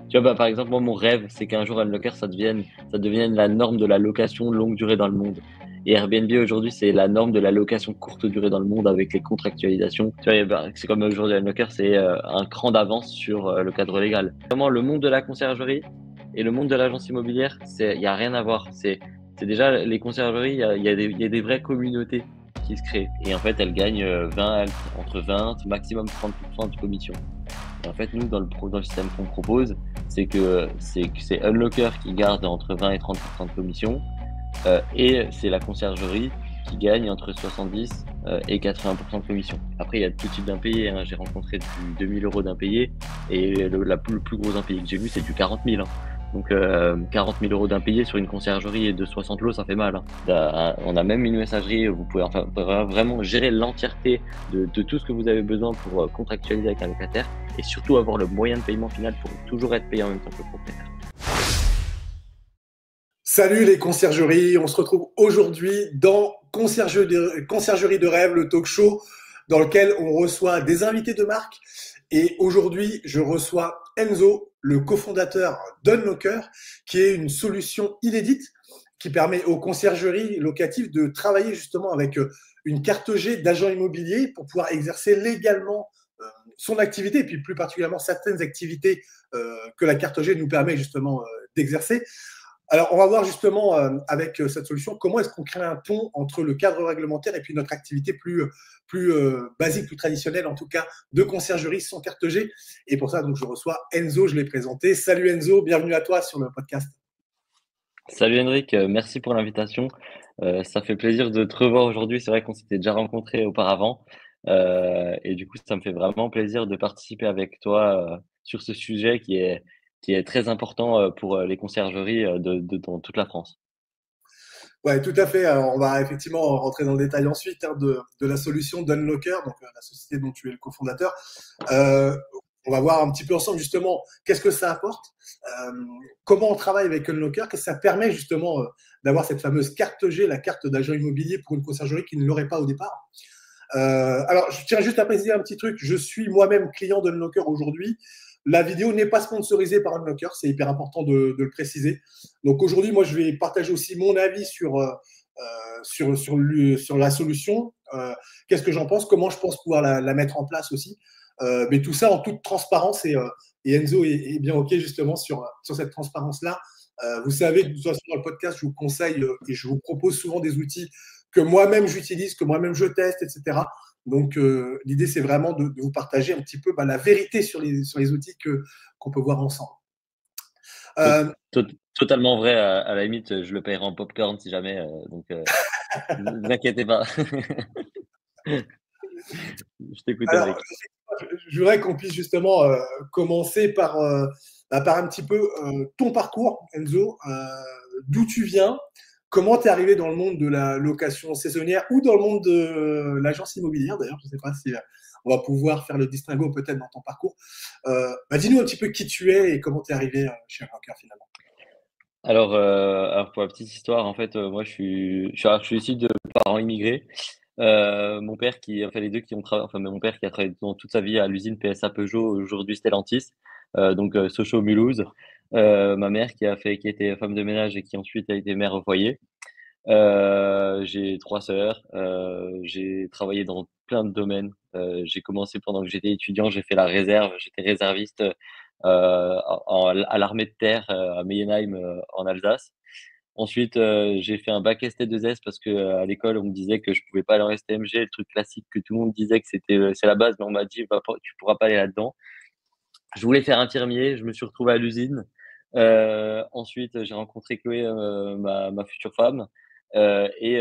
Tu vois, bah, par exemple, moi, mon rêve, c'est qu'un jour, Unlocker, ça devienne la norme de la location longue durée dans le monde. Et Airbnb, aujourd'hui, c'est la norme de la location courte durée dans le monde avec les contractualisations. Tu vois, c'est comme aujourd'hui, Unlocker, c'est un cran d'avance sur le cadre légal. Vraiment, le monde de la conciergerie et le monde de l'agence immobilière, il n'y a rien à voir. C'est déjà les conciergeries, il y a des vraies communautés qui se créent. Et en fait, elles gagnent entre 20, maximum 30% de commission. Et en fait, nous, dans le système qu'on propose, c'est Unlocker qui garde entre 20 et 30% de commission, et c'est la conciergerie qui gagne entre 70 et 80% de commission. Après, il y a tout type d'impayés, hein. J'ai rencontré du 2000 euros d'impayés, et le plus gros impayé que j'ai vu, c'est du 40 000, hein. Donc 40 000 euros d'impayés sur une conciergerie de 60 lots, ça fait mal, hein. On a même une messagerie, vous pouvez vraiment gérer l'entièreté de tout ce que vous avez besoin pour contractualiser avec un locataire, et surtout avoir le moyen de paiement final pour toujours être payé en même temps que le propriétaire. Salut les conciergeries, on se retrouve aujourd'hui dans Conciergerie de rêve, le talk show dans lequel on reçoit des invités de marque. Et aujourd'hui, je reçois Enzo, le cofondateur d'Unlocker, qui est une solution inédite qui permet aux conciergeries locatives de travailler justement avec une carte G d'agent immobilier pour pouvoir exercer légalement son activité, et puis plus particulièrement certaines activités que la carte G nous permet justement d'exercer. Alors, on va voir justement avec cette solution comment est-ce qu'on crée un pont entre le cadre réglementaire et puis notre activité plus basique, plus traditionnelle, en tout cas, de conciergerie sans carte G. Et pour ça, donc, je reçois Enzo, je l'ai présenté. Salut Enzo, bienvenue à toi sur le podcast. Salut Henrik, merci pour l'invitation. Ça fait plaisir de te revoir aujourd'hui. C'est vrai qu'on s'était déjà rencontrés auparavant. Et du coup, ça me fait vraiment plaisir de participer avec toi sur ce sujet qui est très important pour les conciergeries dans toute la France. Ouais, tout à fait. Alors, on va effectivement rentrer dans le détail ensuite de la solution d'Unlocker, donc la société dont tu es le cofondateur. Euh, on va voir un petit peu ensemble justement qu'est-ce que ça apporte, euh, comment on travaille avec Unlocker, qu'est-ce que ça permet justement d'avoir cette fameuse carte G, la carte d'agent immobilier pour une conciergerie qui ne l'aurait pas au départ. Alors, je tiens juste à préciser un petit truc. Je suis moi-même client d'Unlocker aujourd'hui. La vidéo n'est pas sponsorisée par Unlocker, c'est hyper important de le préciser. Donc aujourd'hui, moi, je vais partager aussi mon avis sur la solution. Qu'est-ce que j'en pense, comment je pense pouvoir la mettre en place aussi. Mais tout ça en toute transparence, et Enzo est bien OK justement sur cette transparence-là. Vous savez que de toute façon, dans le podcast, je vous conseille et je vous propose souvent des outils que moi-même j'utilise, que moi-même je teste, etc. Donc, l'idée, c'est vraiment de vous partager un petit peu la vérité sur les outils qu'on peut voir ensemble. To- Euh, Totalement vrai, à la limite, je le paierai en popcorn si jamais. Donc, ne vous inquiétez pas. Je t'écoute, alors, Henrik. je voudrais qu'on puisse justement commencer par un petit peu ton parcours, Enzo. D'où tu viens, comment tu es arrivé dans le monde de la location saisonnière ou dans le monde de l'agence immobilière, d'ailleurs. Je ne sais pas si on va pouvoir faire le distinguo peut-être dans ton parcours. Dis-nous un petit peu qui tu es et comment tu es arrivé chez Rocker finalement. Alors pour la petite histoire, en fait, moi, je suis issu de parents immigrés. Mon père enfin les deux qui ont travaillé, enfin mon père qui a travaillé toute sa vie à l'usine PSA Peugeot, aujourd'hui Stellantis, donc Sochaux-Mulhouse. Ma mère qui était femme de ménage et qui ensuite a été mère au foyer. J'ai trois sœurs. J'ai travaillé dans plein de domaines. J'ai commencé pendant que j'étais étudiant, j'ai fait la réserve, j'étais réserviste à l'armée de terre à Meyenheim en Alsace. Ensuite, j'ai fait un bac ST2S parce que à l'école, on me disait que je pouvais pas aller en STMG, le truc classique que tout le monde disait que c'est la base, mais on m'a dit, tu pourras pas aller là-dedans. Je voulais faire infirmier, je me suis retrouvé à l'usine. Ensuite, j'ai rencontré Chloé, ma future femme. Et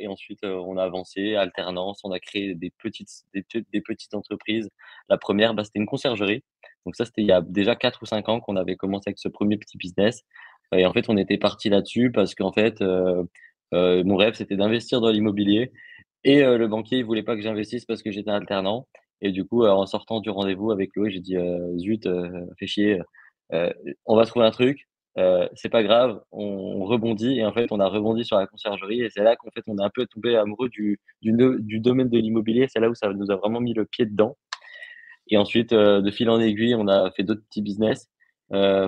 ensuite, on a avancé, alternance, on a créé des petites entreprises. La première, bah, c'était une conciergerie. Donc ça, c'était il y a déjà 4 ou 5 ans qu'on avait commencé avec ce premier petit business. Et en fait, on était parti là-dessus parce qu'en fait, mon rêve, c'était d'investir dans l'immobilier. Et le banquier, il voulait pas que j'investisse parce que j'étais alternant. Et du coup, en sortant du rendez-vous avec Chloé, j'ai dit zut, fais chier, euh, on va trouver un truc, c'est pas grave, on rebondit. Et en fait, on a rebondi sur la conciergerie. Et c'est là qu'en fait, on a un peu tombé amoureux du domaine de l'immobilier. C'est là où ça nous a vraiment mis le pied dedans. Et ensuite, de fil en aiguille, on a fait d'autres petits business.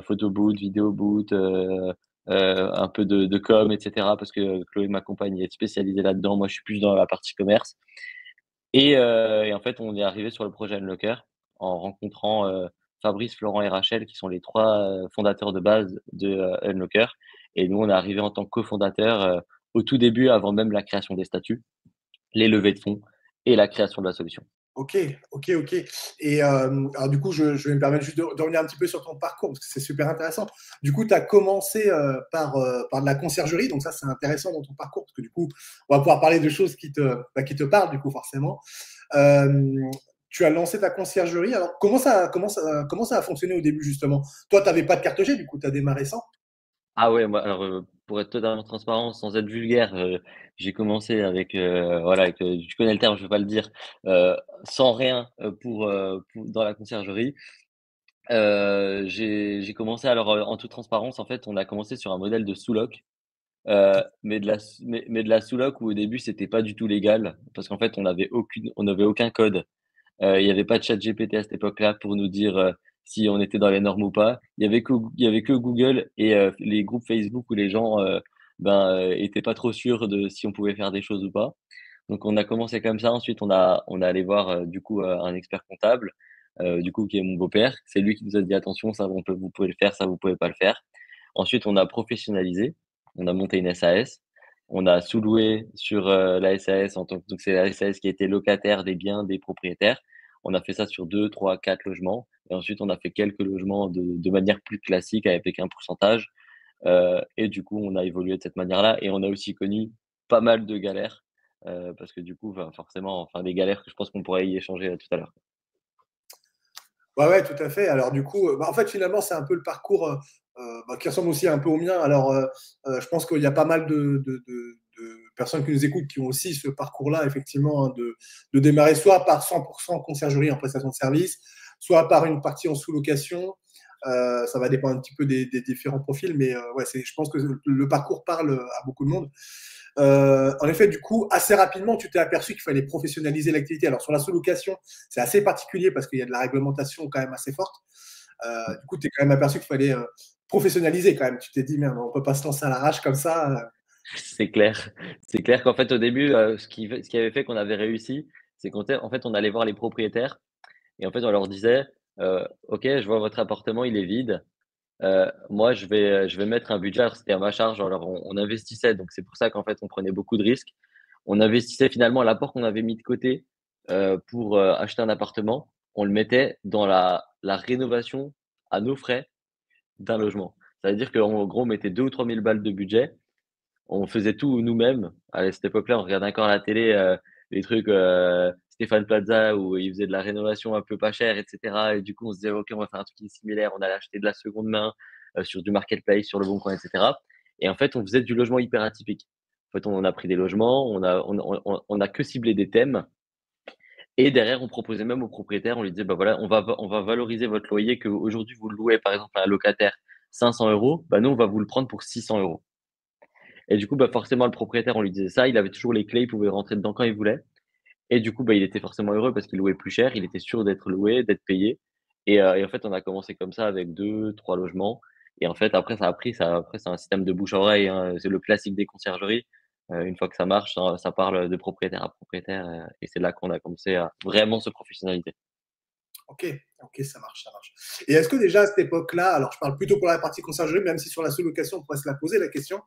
photo boot, vidéo boot, un peu de com, etc. Parce que Chloé, ma compagne, est spécialisée là-dedans. Moi, je suis plus dans la partie commerce. Et en fait, on est arrivé sur le projet Unlocker en rencontrant Fabrice, Florent et Rachel, qui sont les trois fondateurs de base de Unlocker. Et nous, on est arrivé en tant que cofondateurs au tout début, avant même la création des statuts, les levées de fonds et la création de la solution. Ok, ok, ok. Et alors du coup, je vais me permettre juste de revenir un petit peu sur ton parcours parce que c'est super intéressant. Du coup, tu as commencé par de la conciergerie, donc ça c'est intéressant dans ton parcours parce que du coup, on va pouvoir parler de choses qui te parlent du coup forcément. Euh, Tu as lancé ta conciergerie. Alors comment ça a fonctionné au début justement? Toi, tu n'avais pas de carte G, du coup, tu as démarré sans. Ah ouais, moi, alors, pour être totalement transparent, sans être vulgaire, j'ai commencé avec, voilà, avec, tu connais le terme, je vais pas le dire, sans rien, pour dans la conciergerie. J'ai commencé alors, en toute transparence, en fait, on a commencé sur un modèle de sous-loc, mais de la sous-loc où au début c'était pas du tout légal parce qu'en fait on avait aucun code. Il y avait pas de ChatGPT à cette époque-là pour nous dire, si on était dans les normes ou pas. Il y avait que Google et les groupes Facebook où les gens, étaient pas trop sûrs de si on pouvait faire des choses ou pas. Donc on a commencé comme ça. Ensuite, on a allé voir, du coup, un expert comptable, du coup, qui est mon beau-père. C'est lui qui nous a dit: «Attention, ça vous pouvez le faire, ça vous pouvez pas le faire». Ensuite, on a professionnalisé. On a monté une SAS. On a sous-loué sur, la SAS en tant que donc c'est la SAS qui était locataire des biens des propriétaires. On a fait ça sur 2, 3, 4 logements et ensuite on a fait quelques logements de manière plus classique avec un pourcentage, et du coup, on a évolué de cette manière-là et on a aussi connu pas mal de galères, parce que du coup, forcément, enfin des galères que je pense qu'on pourrait y échanger, tout à l'heure. Ouais, ouais, tout à fait. Alors du coup, en fait, finalement, c'est un peu le parcours qui ressemble aussi un peu au mien. Alors, je pense qu'il y a pas mal de personnes qui nous écoutent qui ont aussi ce parcours-là, effectivement, hein, de démarrer soit par 100% conciergerie en prestation de service, soit par une partie en sous-location. Ça va dépendre un petit peu des différents profils, mais ouais, je pense que le parcours parle à beaucoup de monde. En effet, du coup, assez rapidement, tu t'es aperçu qu'il fallait professionnaliser l'activité. Alors, sur la sous-location, c'est assez particulier parce qu'il y a de la réglementation quand même assez forte. Du coup, tu t'es quand même aperçu qu'il fallait professionnaliser quand même. Tu t'es dit, merde, on peut pas se lancer à l'arrache comme ça. C'est clair. C'est clair qu'en fait, au début, ce qui avait fait qu'on avait réussi, c'est en fait, on allait voir les propriétaires et en fait, on leur disait: «OK, je vois votre appartement, il est vide. Moi, je vais mettre un budget». Alors, c'était à ma charge. Alors, on investissait, donc c'est pour ça qu'en fait, on prenait beaucoup de risques. On investissait finalement l'apport qu'on avait mis de côté, pour, acheter un appartement, on le mettait dans la rénovation à nos frais d'un logement. Ça veut dire qu'en gros, on mettait 2 ou 3 000 balles de budget. On faisait tout nous-mêmes. À cette époque-là, on regardait encore à la télé, les trucs, Stéphane Plaza où il faisait de la rénovation un peu pas chère et cetera et du coup, on se disait: «OK, on va faire un truc qui est similaire». On allait acheter de la seconde main, sur du marketplace, sur Leboncoin et cetera et en fait, on faisait du logement hyper atypique. En fait, on a pris des logements, on a que ciblé des thèmes et derrière, on proposait même aux propriétaires, on lui disait: «Bah, voilà, on va valoriser votre loyer qu'aujourd'hui vous le louez, par exemple, à un locataire 500 €, bah, nous, on va vous le prendre pour 600 €». Et du coup, bah, forcément, le propriétaire, on lui disait ça, il avait toujours les clés, il pouvait rentrer dedans quand il voulait. Et du coup, bah, il était forcément heureux parce qu'il louait plus cher, il était sûr d'être loué, d'être payé. Et en fait, on a commencé comme ça avec 2, 3 logements. Et en fait, après, après, c'est un système de bouche à oreille, hein. C'est le classique des conciergeries. Une fois que ça marche, ça parle de propriétaire à propriétaire. Et c'est là qu'on a commencé à vraiment se professionnaliser. Ok, ok, ça marche, ça marche. Et est-ce que déjà à cette époque-là, alors je parle plutôt pour la partie conciergerie, même si sur la sous-location, on pourrait se la poser la question,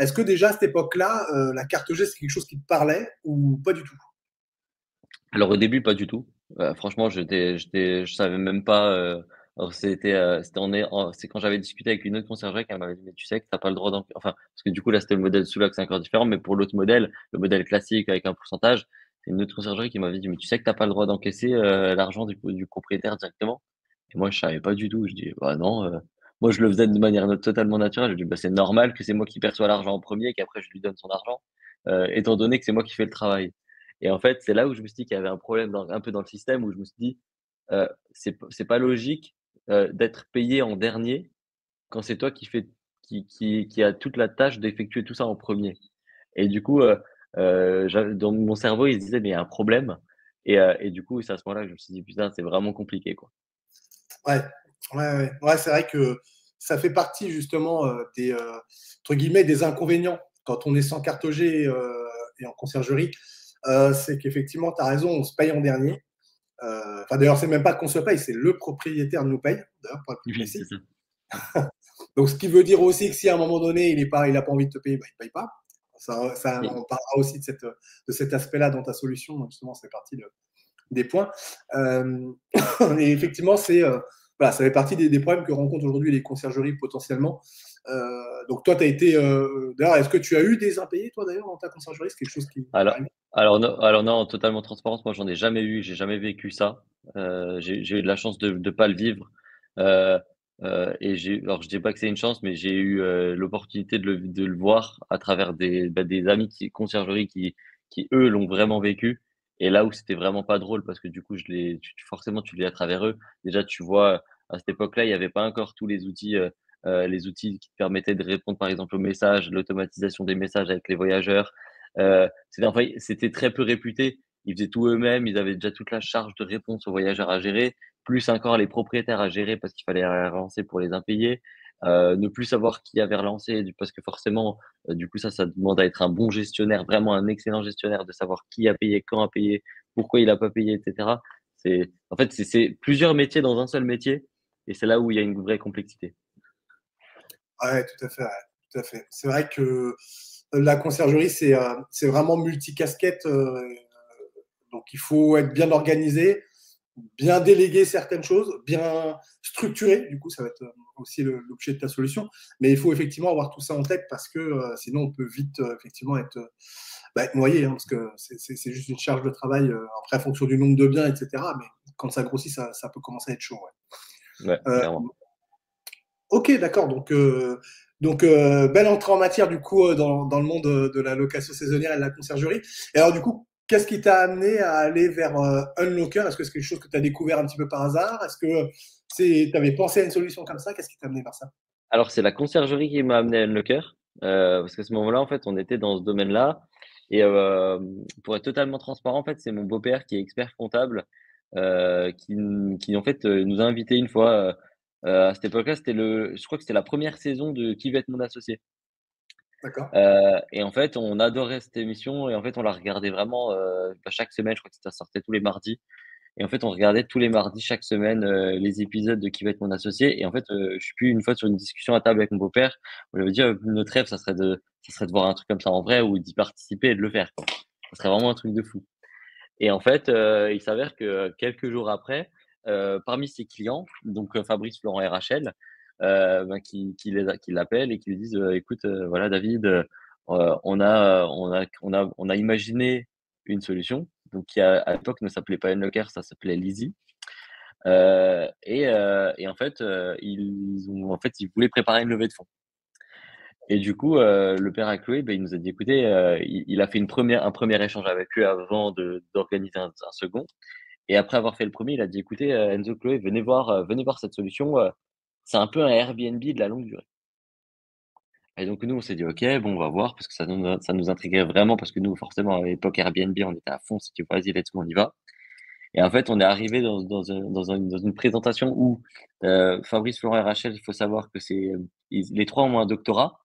est-ce que déjà à cette époque-là, la carte G, c'est quelque chose qui te parlait ou pas du tout? Alors au début, pas du tout. Franchement, je savais même pas, alors c'était c'est quand j'avais discuté avec une autre conciergerie qu'elle m'avait dit: «Mais tu sais que tu as pas le droit enfin, parce que du coup là, c'était le modèle Soulac, c'est encore différent, mais pour l'autre modèle, le modèle classique avec un pourcentage, c'est une autre conciergerie qui m'avait dit: «Mais tu sais que tu as pas le droit d'encaisser, l'argent du propriétaire directement?» Et moi, je savais pas du tout. Je dis: «Bah non, moi je le faisais de manière totalement naturelle». Je dis: «Bah, c'est normal que c'est moi qui perçois l'argent en premier et qu'après je lui donne son argent, étant donné que c'est moi qui fais le travail». Et en fait, c'est là où je me suis dit qu'il y avait un problème un peu dans le système, où je me suis dit, c'est pas logique, d'être payé en dernier quand c'est toi qui a toute la tâche d'effectuer tout ça en premier. Et du coup, dans mon cerveau, il se disait: «Mais il y a un problème». Et du coup, c'est à ce moment-là que je me suis dit: «Putain, c'est vraiment compliqué, quoi». Ouais. Ouais, c'est vrai que ça fait partie justement des, entre guillemets, des inconvénients quand on est sans carte G et en conciergerie. C'est qu'effectivement, tu as raison, on se paye en dernier. Enfin, d'ailleurs, c'est même pas qu'on se paye, c'est le propriétaire nous paye, d'ailleurs, pour être plus Oui, c'est précis. ça. Donc, ce qui veut dire aussi que si à un moment donné, il n'a pas envie de te payer, bah, il ne paye pas. Et On parlera aussi de cet aspect-là dans ta solution. Donc, justement, c'est parti des points. Euh, et effectivement, voilà, ça fait partie des problèmes que rencontrent aujourd'hui les conciergeries potentiellement. Donc, toi, tu as été. D'ailleurs, est-ce que tu as eu des impayés, toi, d'ailleurs, dans ta conciergerie? C'est quelque chose qui alors, arrive? alors non, en totalement transparence, moi, j'en ai jamais eu, j'ai jamais vécu ça. J'ai eu de la chance de ne pas le vivre. Euh, et alors, je dis pas que c'est une chance, mais j'ai eu l'opportunité de le voir à travers des amis conciergerie qui, eux, l'ont vraiment vécu. Et là où c'était vraiment pas drôle, parce que du coup, forcément, tu le lis à travers eux. Déjà, tu vois, à cette époque-là, il n'y avait pas encore tous les outils qui te permettaient de répondre, par exemple, aux messages, l'automatisation des messages avec les voyageurs. C'était très peu réputé. Ils faisaient tout eux-mêmes. Ils avaient déjà toute la charge de réponse aux voyageurs à gérer, plus encore les propriétaires à gérer parce qu'il fallait relancer pour les impayés. Ne plus savoir qui avait relancé parce que forcément, du coup, ça demande à être un bon gestionnaire, vraiment un excellent gestionnaire, de savoir qui a payé, quand a payé, pourquoi il a pas payé, etc. En fait, c'est plusieurs métiers dans un seul métier et c'est là où il y a une vraie complexité. Ouais, tout à fait. Ouais, tout à fait. C'est vrai que la conciergerie, c'est vraiment multicasquette. Donc, il faut être bien organisé, bien déléguer certaines choses, bien structurer. Du coup, ça va être aussi l'objet de ta solution. Mais il faut effectivement avoir tout ça en tête parce que sinon, on peut vite effectivement être noyé, hein, parce que c'est juste une charge de travail après en fonction du nombre de biens, etc. Mais quand ça grossit, ça peut commencer à être chaud. Ouais. Ouais, Euh, clairement. ok, d'accord. Donc, belle entrée en matière du coup dans le monde de la location saisonnière et de la conciergerie. Et alors du coup, qu'est-ce qui t'a amené à aller vers Unlocker? Est-ce que c'est quelque chose que tu as découvert un petit peu par hasard? Est-ce que tu avais pensé à une solution comme ça? Qu'est-ce qui t'a amené vers ça? Alors, c'est la conciergerie qui m'a amené à Unlocker, parce qu'à ce moment-là, en fait, on était dans ce domaine-là. Et pour être totalement transparent, en fait, c'est mon beau-père qui est expert comptable, qui en fait, nous a invités une fois. À cette époque-là, je crois que c'était la première saison de Qui veut être mon associé. D'accord. Et en fait, on adorait cette émission et en fait, on la regardait vraiment chaque semaine. Je crois que ça sortait tous les mardis. Et en fait, on regardait tous les mardis, chaque semaine, les épisodes de Qui va être mon associé. Et en fait, je suis plus une fois sur une discussion à table avec mon beau-père, on lui avait dit, notre rêve, ça serait de voir un truc comme ça en vrai ou d'y participer et de le faire, quoi. Ça serait vraiment un truc de fou. Et en fait, il s'avère que quelques jours après, parmi ses clients, donc Fabrice, Florent et Rachel, qui l'appellent et qui lui disent, écoute, voilà, David, on a imaginé une solution, donc qui à l'époque ne s'appelait pas Unlocker, ça s'appelait Lizzy. Et en fait, ils voulaient préparer une levée de fonds. Et du coup, le père à Chloé, ben, il nous a dit, écoutez, il a fait un premier échange avec eux avant d'organiser un second. Et après avoir fait le premier, il a dit, écoutez, Enzo, Chloé, venez voir cette solution. C'est un peu un Airbnb de la longue durée. Et donc nous, on s'est dit, ok, bon, on va voir parce que ça nous intriguait vraiment parce que nous, forcément, à l'époque Airbnb, on était à fond. On s'est dit, vas-y, let's go, on y va. Et en fait, on est arrivé dans une présentation où Fabrice, Florent et Rachel, il faut savoir que les trois ont un doctorat.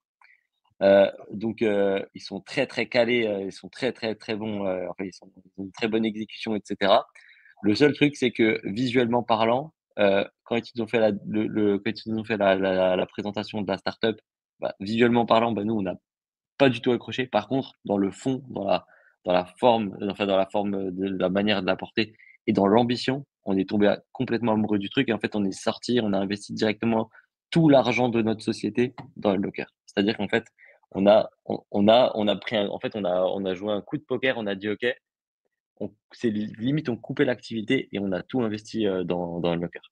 Donc, ils sont très, très calés, ils sont très, très, très bons, enfin, ils ont une très bonne exécution, etc. Le seul truc, c'est que visuellement parlant, quand ils ont fait quand ils ont fait la présentation de la startup, bah, visuellement parlant, bah, nous, on n'a pas du tout accroché. Par contre, dans le fond, dans la forme, enfin, dans la forme de la manière de l'apporter et dans l'ambition, on est tombé complètement amoureux du truc. Et en fait, on est sorti, on a investi directement tout l'argent de notre société dans le locker. C'est-à-dire qu'en fait, on a pris en fait, on a joué un coup de poker, on a dit, OK, c'est limite, on coupait l'activité et on a tout investi dans le locker.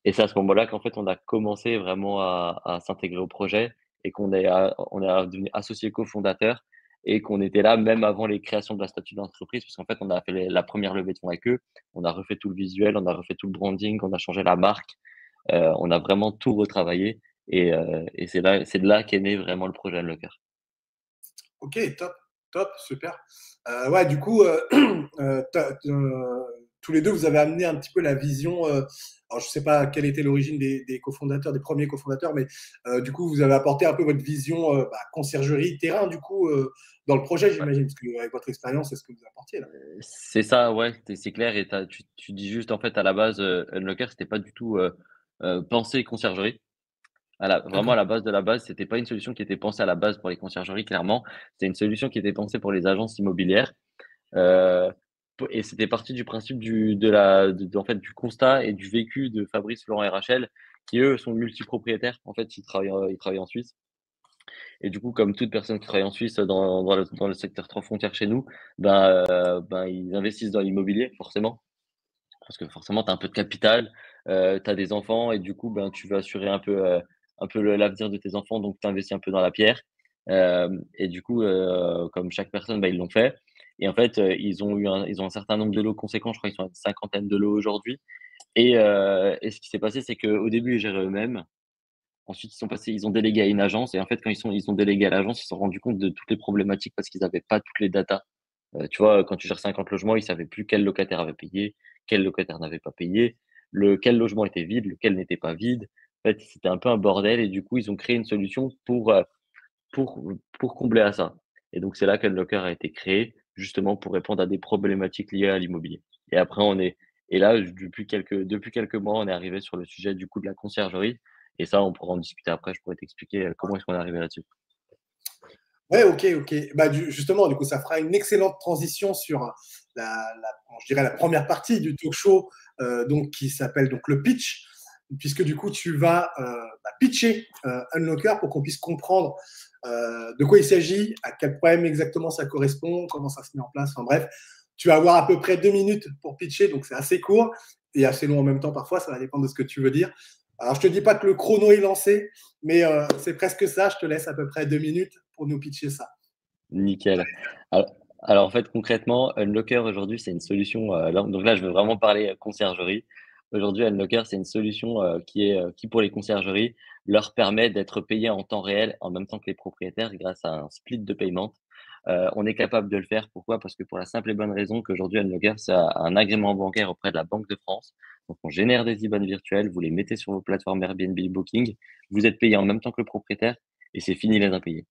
Et c'est à ce moment-là qu'en fait, on a commencé vraiment à s'intégrer au projet et on est devenu associé cofondateur et qu'on était là même avant les créations de la statut d'entreprise, parce qu'en fait, on a fait la première levée de fonds avec eux, on a refait tout le visuel, on a refait tout le branding, on a changé la marque, on a vraiment tout retravaillé et c'est de là qu'est né vraiment le projet Unlocker. Ok, top, top, super. Ouais, du coup, tous les deux, vous avez amené un petit peu la vision. Alors, je ne sais pas quelle était l'origine des cofondateurs, des premiers cofondateurs, mais du coup, vous avez apporté un peu votre vision conciergerie, terrain, du coup, dans le projet, Ouais. j'imagine, parce que avec votre expérience, c'est ce que vous apportiez là. C'est ça, ouais, c'est clair. Et tu dis juste, en fait, à la base, Unlocker, c'était pas du tout pensé conciergerie. Vraiment, à D'accord. la base de la base, c'était pas une solution qui était pensée à la base pour les conciergeries, clairement. C'était une solution qui était pensée pour les agences immobilières. Euh, et c'était parti du principe en fait, du constat et du vécu de Fabrice, Florent et Rachel, qui eux sont multipropriétaires. En fait, ils travaillent en Suisse. Et du coup, comme toute personne qui travaille en Suisse dans le secteur trois frontières chez nous, ben, ils investissent dans l'immobilier, forcément. Parce que forcément, tu as un peu de capital, tu as des enfants et du coup, ben, tu veux assurer un peu l'avenir de tes enfants, donc tu investis un peu dans la pierre. Et du coup, comme chaque personne, bah, ils l'ont fait. Et en fait, ils ont un certain nombre de lots conséquents, je crois qu'ils sont à une cinquantaine de lots aujourd'hui. Et ce qui s'est passé, c'est qu'au début, ils géraient eux-mêmes. Ensuite, ils ont délégué à une agence. Et en fait, quand ils ont délégué à l'agence, ils se sont rendus compte de toutes les problématiques parce qu'ils n'avaient pas toutes les datas. Tu vois, quand tu gères 50 logements, ils savaient plus quel locataire avait payé, quel locataire n'avait pas payé, quel logement était vide, lequel n'était pas vide. En fait, c'était un peu un bordel et du coup, ils ont créé une solution pour, pour combler à ça. Et donc, c'est là qu'Unlocker a été créé, justement pour répondre à des problématiques liées à l'immobilier. Et après, et là, depuis quelques mois, on est arrivé sur le sujet du coup de la conciergerie. Et ça, on pourra en discuter après. Je pourrais t'expliquer comment est-ce qu'on est arrivé là-dessus. Ouais, ok, ok. Bah, justement, du coup, ça fera une excellente transition sur je dirais la première partie du talk show, donc qui s'appelle donc le pitch, puisque du coup, tu vas pitcher Unlocker pour qu'on puisse comprendre de quoi il s'agit, à quel problème exactement ça correspond, comment ça se met en place. Enfin bref, tu vas avoir à peu près 2 minutes pour pitcher, donc c'est assez court et assez long en même temps parfois, ça va dépendre de ce que tu veux dire. Alors, je te dis pas que le chrono est lancé, mais c'est presque ça. Je te laisse à peu près 2 minutes pour nous pitcher ça. Nickel. Alors, en fait, concrètement, Unlocker aujourd'hui, c'est une solution. Donc là, je veux vraiment parler conciergerie. Aujourd'hui, Unlocker, c'est une solution qui, pour les conciergeries, leur permet d'être payés en temps réel en même temps que les propriétaires grâce à un split de paiement. On est capable de le faire. Pourquoi? Parce que pour la simple et bonne raison qu'aujourd'hui, Unlocker, c'est un agrément bancaire auprès de la Banque de France. Donc, on génère des IBAN virtuels, vous les mettez sur vos plateformes Airbnb Booking, vous êtes payé en même temps que le propriétaire et c'est fini les impayés.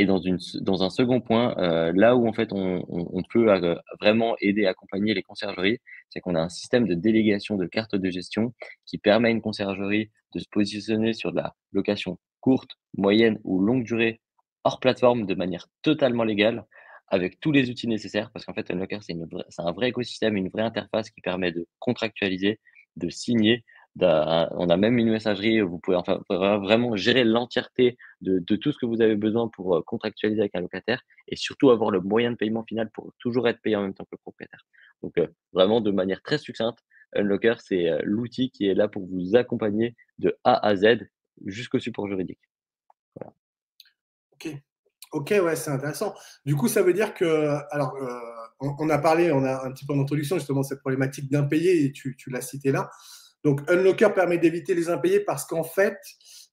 Et dans un second point, là où en fait on peut vraiment aider, accompagner les conciergeries, c'est qu'on a un système de délégation de cartes de gestion qui permet à une conciergerie de se positionner sur de la location courte, moyenne ou longue durée hors plateforme de manière totalement légale, avec tous les outils nécessaires. Parce qu'en fait, Unlocker, c'est un vrai écosystème, une vraie interface qui permet de contractualiser, de signer. On a même une messagerie, vous pouvez enfin vraiment gérer l'entièreté de tout ce que vous avez besoin pour contractualiser avec un locataire et surtout avoir le moyen de paiement final pour toujours être payé en même temps que le propriétaire. Donc, vraiment de manière très succincte, Unlocker, c'est l'outil qui est là pour vous accompagner de A à Z jusqu'au support juridique. Voilà. Ok, ok, ouais, c'est intéressant. Du coup, ça veut dire que, alors, on a parlé, on a un petit peu en introduction justement de cette problématique d'impayés et tu l'as cité là. Donc, Unlocker permet d'éviter les impayés parce qu'en fait,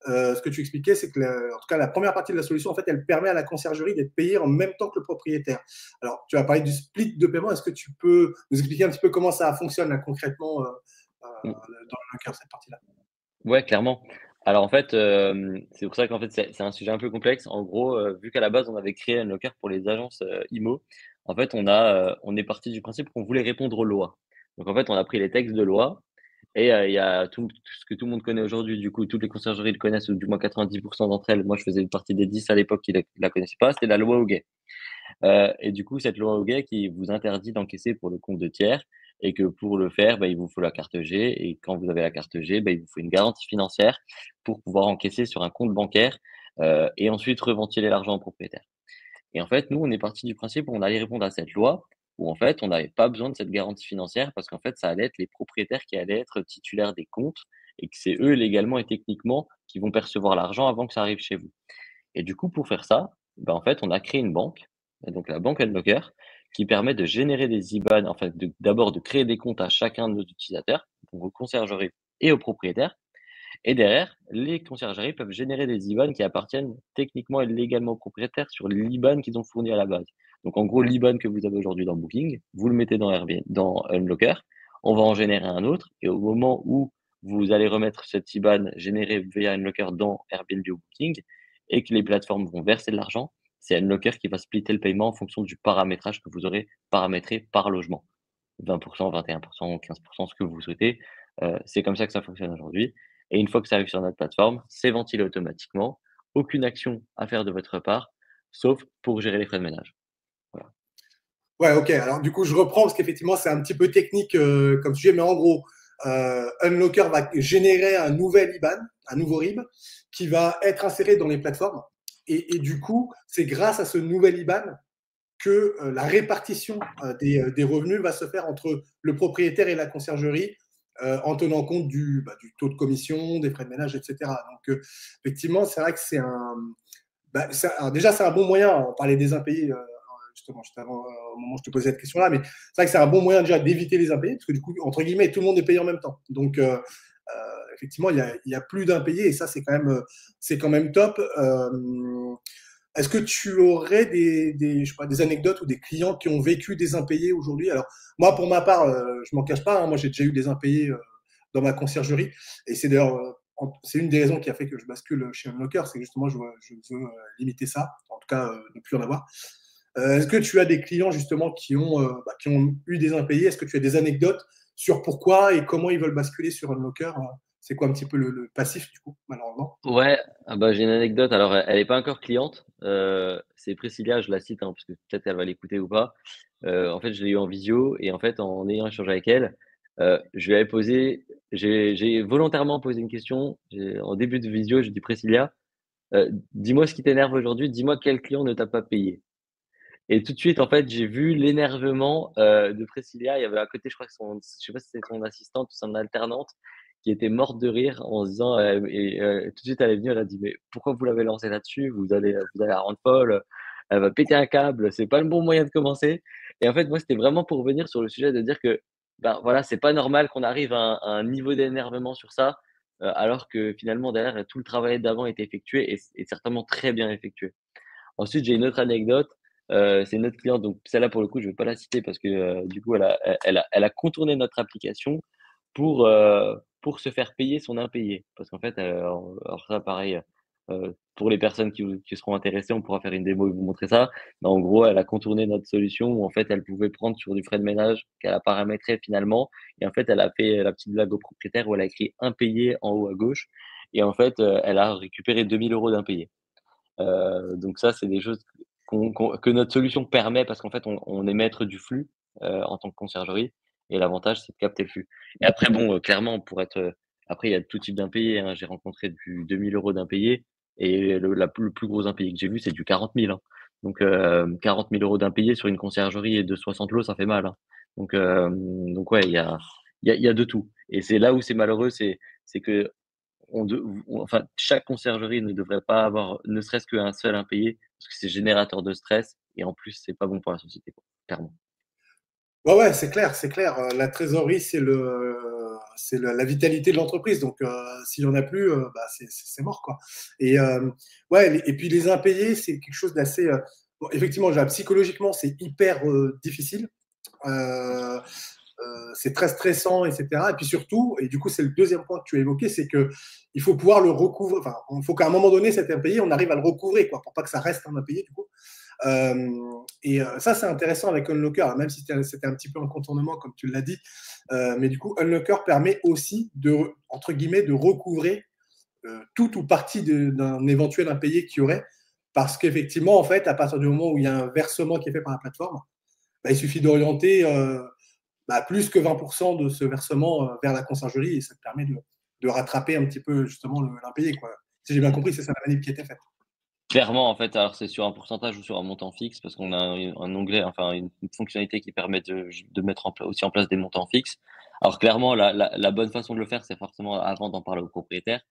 ce que tu expliquais, c'est que, en tout cas, la première partie de la solution, en fait, elle permet à la conciergerie d'être payée en même temps que le propriétaire. Alors, tu as parlé du split de paiement. Est-ce que tu peux nous expliquer un petit peu comment ça fonctionne là, concrètement Mm. dans Unlocker, cette partie-là? Ouais, clairement. Alors en fait, c'est pour ça qu'en fait, c'est un sujet un peu complexe. En gros, vu qu'à la base, on avait créé Unlocker pour les agences, IMO, en fait, on est parti du principe qu'on voulait répondre aux lois. Donc en fait, on a pris les textes de loi et il y a tout ce que tout le monde connaît aujourd'hui. Du coup, toutes les conciergeries le connaissent ou du moins 90 d'entre elles. Moi, je faisais partie des 10 à l'époque qui la connaissaient pas. C'était la loi Hoguet. Et du coup, cette loi Hoguet qui vous interdit d'encaisser pour le compte de tiers et que pour le faire, bah, il vous faut la carte G et quand vous avez la carte G, bah, il vous faut une garantie financière pour pouvoir encaisser sur un compte bancaire, et ensuite reventiler l'argent au propriétaire. Et en fait, nous, on est parti du principe où on allait répondre à cette loi où en fait, on n'avait pas besoin de cette garantie financière parce qu'en fait, ça allait être les propriétaires qui allaient être titulaires des comptes et que c'est eux légalement et techniquement qui vont percevoir l'argent avant que ça arrive chez vous. Et du coup, pour faire ça, bah, en fait, on a créé une banque, donc la banque Unlocker, qui permet de générer des IBAN, en fait, d'abord de créer des comptes à chacun de nos utilisateurs, donc aux conciergeries et aux propriétaires. Et derrière, les conciergeries peuvent générer des IBAN qui appartiennent techniquement et légalement aux propriétaires sur l'IBAN qu'ils ont fourni à la base. Donc en gros, l'IBAN que vous avez aujourd'hui dans Booking, vous le mettez dans Airbnb, dans Unlocker. On va en générer un autre et au moment où vous allez remettre cette IBAN générée via Unlocker dans Airbnb ou Booking et que les plateformes vont verser de l'argent, c'est Unlocker qui va splitter le paiement en fonction du paramétrage que vous aurez paramétré par logement. 20%, 21%, 15%, ce que vous souhaitez. C'est comme ça que ça fonctionne aujourd'hui. Et une fois que ça arrive sur notre plateforme, c'est ventilé automatiquement. Aucune action à faire de votre part, sauf pour gérer les frais de ménage. Voilà. Ouais, ok. Alors, du coup, je reprends parce qu'effectivement, c'est un petit peu technique comme sujet, mais en gros, Unlocker va générer un nouvel IBAN, un nouveau RIB, qui va être inséré dans les plateformes. Et du coup, c'est grâce à ce nouvel IBAN que la répartition des revenus va se faire entre le propriétaire et la conciergerie en tenant compte du taux de commission, des frais de ménage, etc. Donc, effectivement, c'est vrai que c'est un. Alors déjà, c'est un bon moyen, on parlait des impayés justement, juste avant, au moment où je te posais cette question-là, mais c'est vrai que c'est un bon moyen déjà d'éviter les impayés, parce que du coup, entre guillemets, tout le monde est payé en même temps. Donc, effectivement, il y a plus d'impayés, et ça, c'est quand même top. Est-ce que tu aurais je sais pas, des anecdotes ou des clients qui ont vécu des impayés aujourd'hui? Alors, moi, pour ma part, je m'en cache pas, hein, moi, j'ai déjà eu des impayés dans ma conciergerie, et c'est d'ailleurs c'est une des raisons qui a fait que je bascule chez Unlocker, c'est que justement, je veux limiter ça, en tout cas, ne plus en avoir. Est-ce que tu as des clients justement qui ont eu des impayés? Est-ce que tu as des anecdotes sur pourquoi et comment ils veulent basculer sur Unlocker? C'est quoi un petit peu le passif du coup, malheureusement? Ouais, ah bah, j'ai une anecdote. Alors, elle n'est pas encore cliente. C'est Priscilla, je la cite, hein, parce que peut-être qu'elle va l'écouter ou pas. En fait, je l'ai eu en visio et en fait, en ayant échangé avec elle, je lui avais posé, j'ai volontairement posé une question. En début de visio, je dis Priscilla, dis-moi ce qui t'énerve aujourd'hui, dis-moi quel client ne t'a pas payé. Et tout de suite, en fait, j'ai vu l'énervement de Priscilla. Il y avait à côté, je crois que je sais pas si c'est son assistante ou son alternante, qui était morte de rire en se disant, tout de suite, elle est venue, elle a dit, mais pourquoi vous l'avez lancée là-dessus? Vous allez la rendre folle. Elle va péter un câble. C'est pas le bon moyen de commencer. Et en fait, moi, c'était vraiment pour revenir sur le sujet de dire que, ben voilà, c'est pas normal qu'on arrive à un niveau d'énervement sur ça, alors que finalement, derrière, tout le travail d'avant est effectué et certainement très bien effectué. Ensuite, j'ai une autre anecdote, c'est une autre cliente, donc celle-là pour le coup, je vais pas la citer parce que, du coup, elle a contourné notre application pour se faire payer son impayé. Parce qu'en fait, alors ça pareil, pour les personnes qui seront intéressées, on pourra faire une démo et vous montrer ça. Mais en gros, elle a contourné notre solution où en fait, elle pouvait prendre sur du frais de ménage qu'elle a paramétré finalement et en fait, elle a fait la petite blague au propriétaire où elle a écrit impayé en haut à gauche et en fait, elle a récupéré 2 000 € d'impayés. Donc ça, c'est des choses que notre solution permet parce qu'en fait, on est maître du flux, en tant que conciergerie et l'avantage, c'est de capter le flux. Et après bon, clairement pour être, après il y a tout type d'impayés, hein. J'ai rencontré du 2 000 € d'impayés et le plus gros impayé que j'ai vu, c'est du 40 000, hein. Donc 40 000 € d'impayés sur une conciergerie de 60 lots, ça fait mal, hein. Donc ouais, il y a de tout et c'est là où c'est malheureux, c'est que enfin, chaque conciergerie ne devrait pas avoir ne serait-ce qu'un seul impayé, parce que c'est générateur de stress et en plus, c'est pas bon pour la société, quoi, clairement. Ouais, ouais, c'est clair, c'est clair. La trésorerie, la vitalité de l'entreprise. Donc, s'il n'y en a plus, bah, c'est mort, quoi. Et ouais, et puis les impayés, c'est quelque chose d'assez. Bon, effectivement, psychologiquement, c'est hyper difficile. Euh, c'est très stressant, etc. Et puis surtout, et du coup, c'est le deuxième point que tu as évoqué, c'est que il faut pouvoir le recouvrer. Enfin, il faut qu'à un moment donné, cet impayé, on arrive à le recouvrer, quoi, pour pas que ça reste un impayé, du coup. Ça, c'est intéressant avec Unlocker, même si c'était un petit peu un contournement, comme tu l'as dit. Mais du coup, Unlocker permet aussi entre guillemets, de recouvrer tout ou partie d'un éventuel impayé qu'il y aurait. Parce qu'effectivement, en fait, à partir du moment où il y a un versement qui est fait par la plateforme, bah, il suffit d'orienter plus que 20% de ce versement vers la conciergerie et ça te permet de rattraper un petit peu justement l'impayé, quoi. Si j'ai bien compris, c'est ça la manip qui était faite. Clairement, en fait, alors c'est sur un pourcentage ou sur un montant fixe parce qu'on a un onglet, enfin une fonctionnalité qui permet de mettre aussi en place des montants fixes. Alors clairement, la bonne façon de le faire, c'est forcément avant d'en parler au propriétaire.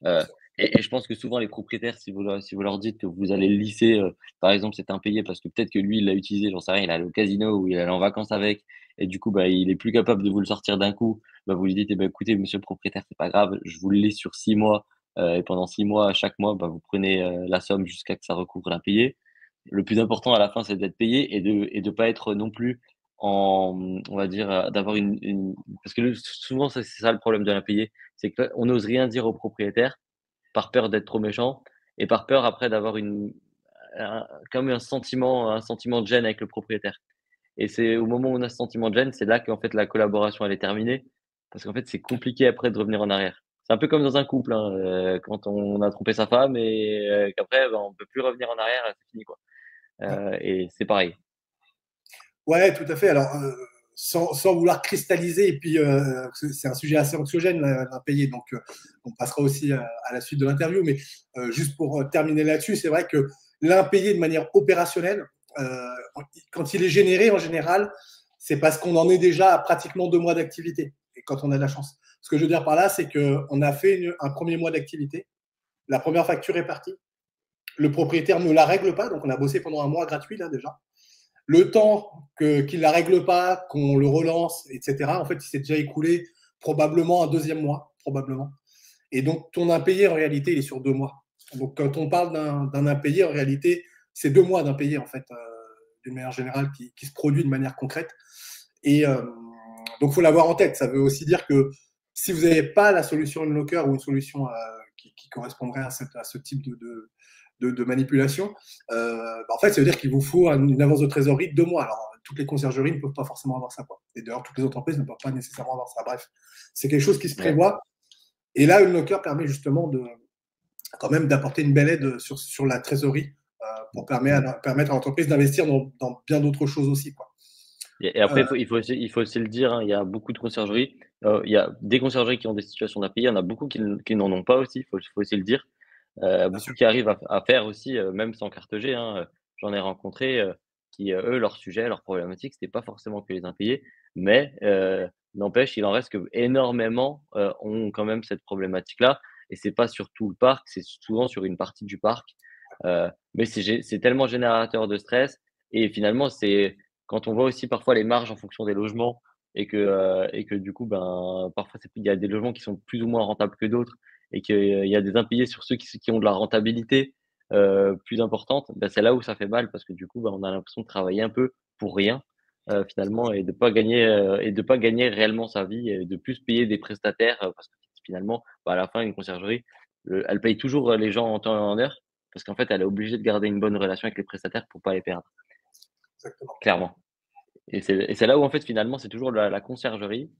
Heu et je pense que souvent les propriétaires, si vous leur dites que vous allez lisser, par exemple, cet impayé parce que peut-être que lui, il l'a utilisé, j'en sais rien, il est allé au casino ou il est allé en vacances avec et du coup, bah, il est plus capable de vous le sortir d'un coup. Bah, vous lui dites: «Eh bah, écoutez, monsieur le propriétaire, c'est pas grave, je vous le lisse sur 6 mois, et pendant 6 mois, à chaque mois, bah, vous prenez, la somme jusqu'à que ça recouvre l'impayé». Le plus important à la fin, c'est d'être payé et de pas être non plus, on va dire, d'avoir parce que souvent, c'est ça le problème de l'impayé, c'est qu'on n'ose rien dire au propriétaire par peur d'être trop méchant et par peur après d'avoir comme un sentiment de gêne avec le propriétaire. Et c'est au moment où on a ce sentiment de gêne, c'est là qu'en fait la collaboration elle est terminée. Parce qu'en fait, c'est compliqué après de revenir en arrière. C'est un peu comme dans un couple, hein, quand on a trompé sa femme et qu'après, ben, on peut plus revenir en arrière, c'est fini, quoi. Ouais. Et c'est pareil. Ouais, tout à fait. Alors, sans vouloir cristalliser, et puis c'est un sujet assez anxiogène, l'impayé, donc on passera aussi à la suite de l'interview, mais juste pour terminer là-dessus, c'est vrai que l'impayé de manière opérationnelle, euh, quand il est généré en général, c'est parce qu'on en est déjà à pratiquement 2 mois d'activité, et quand on a de la chance. Ce que je veux dire par là, c'est qu'on a fait un premier mois d'activité, la première facture est partie, le propriétaire ne la règle pas, donc on a bossé pendant un mois gratuit là déjà. Le temps qu'il ne la règle pas, qu'on le relance, etc., en fait, il s'est déjà écoulé probablement un deuxième mois, probablement. Et donc, ton impayé, en réalité, il est sur 2 mois. Donc, quand on parle d'un impayé, en réalité, c'est 2 mois d'impayé, en fait, d'une manière générale, qui se produit de manière concrète. Et donc, il faut l'avoir en tête. Ça veut aussi dire que si vous n'avez pas la solution Unlocker ou une solution qui correspondrait à ce type de manipulation, en fait, ça veut dire qu'il vous faut une avance de trésorerie de 2 mois. Alors, toutes les conciergeries ne peuvent pas forcément avoir ça, quoi. Et d'ailleurs, toutes les entreprises ne peuvent pas nécessairement avoir ça. Bref, c'est quelque chose qui se Ouais. prévoit. Et là, Unlocker permet justement quand même d'apporter une belle aide sur la trésorerie pour permettre à l'entreprise d'investir dans bien d'autres choses aussi, quoi. Et après, il faut aussi le dire, hein, il y a beaucoup de conciergeries. Il y a des conciergeries qui ont des situations d'impayés, il y en a beaucoup qui n'en ont pas aussi, il faut aussi le dire. Bien Beaucoup sûr. qui arrivent à faire aussi, même sans carte G, hein, j'en ai rencontré, qui, eux, leur sujet, leur problématique, c'était pas forcément que les impayés, mais n'empêche, il en reste que énormément, ont quand même cette problématique-là et c'est pas sur tout le parc, c'est souvent sur une partie du parc, mais c'est tellement générateur de stress et finalement, c'est quand on voit aussi parfois les marges en fonction des logements et que du coup, ben, parfois il y a des logements qui sont plus ou moins rentables que d'autres et qu'il y a des impayés sur ceux qui ont de la rentabilité plus importante, bah, c'est là où ça fait mal parce que du coup, bah, on a l'impression de travailler un peu pour rien finalement et de pas gagner réellement sa vie et de plus payer des prestataires parce que finalement, bah, à la fin, une conciergerie, elle paye toujours les gens en temps et en heure parce qu'en fait, elle est obligée de garder une bonne relation avec les prestataires pour pas les perdre, Exactement. clairement. Et c'est là où en fait, finalement, c'est toujours la conciergerie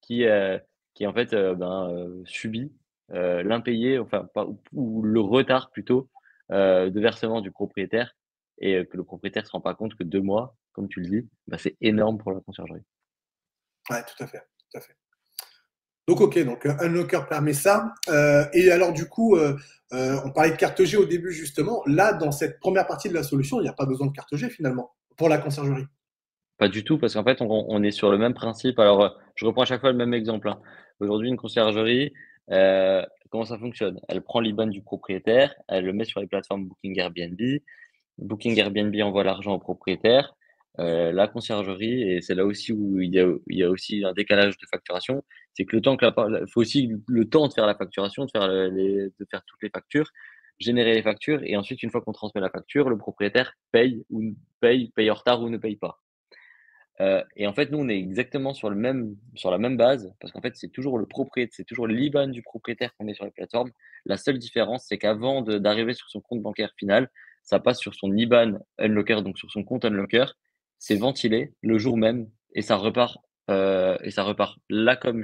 qui, heu, qui en fait, subit, l'impayé, enfin pas ou le retard plutôt, de versement du propriétaire et que le propriétaire se rend pas compte que 2 mois, comme tu le dis, bah, c'est énorme pour la conciergerie. Ouais, tout à fait. Tout à fait. Donc, ok, donc Unlocker permet ça. Et alors, du coup, on parlait de carte G au début, justement. Là, dans cette première partie de la solution, il n'y a pas besoin de carte G finalement pour la conciergerie. Pas du tout parce qu'en fait, on est sur le même principe. Alors, je reprends à chaque fois le même exemple, hein. Aujourd'hui, une conciergerie, comment ça fonctionne? Elle prend l'IBAN du propriétaire, elle le met sur les plateformes Booking Airbnb. Booking Airbnb envoie l'argent au propriétaire, la conciergerie et c'est là aussi où il y a aussi un décalage de facturation. C'est que le temps que faut aussi le temps de faire la facturation, de faire toutes les factures, générer les factures et ensuite une fois qu'on transmet la facture, le propriétaire paye en retard ou ne paye pas. Et en fait, nous, on est exactement sur la même base parce qu'en fait, c'est toujours l'IBAN du propriétaire qu'on met sur les plateformes. La seule différence, c'est qu'avant d'arriver sur son compte bancaire final, ça passe sur son IBAN Unlocker, donc sur son compte Unlocker. C'est ventilé le jour même et ça repart là comme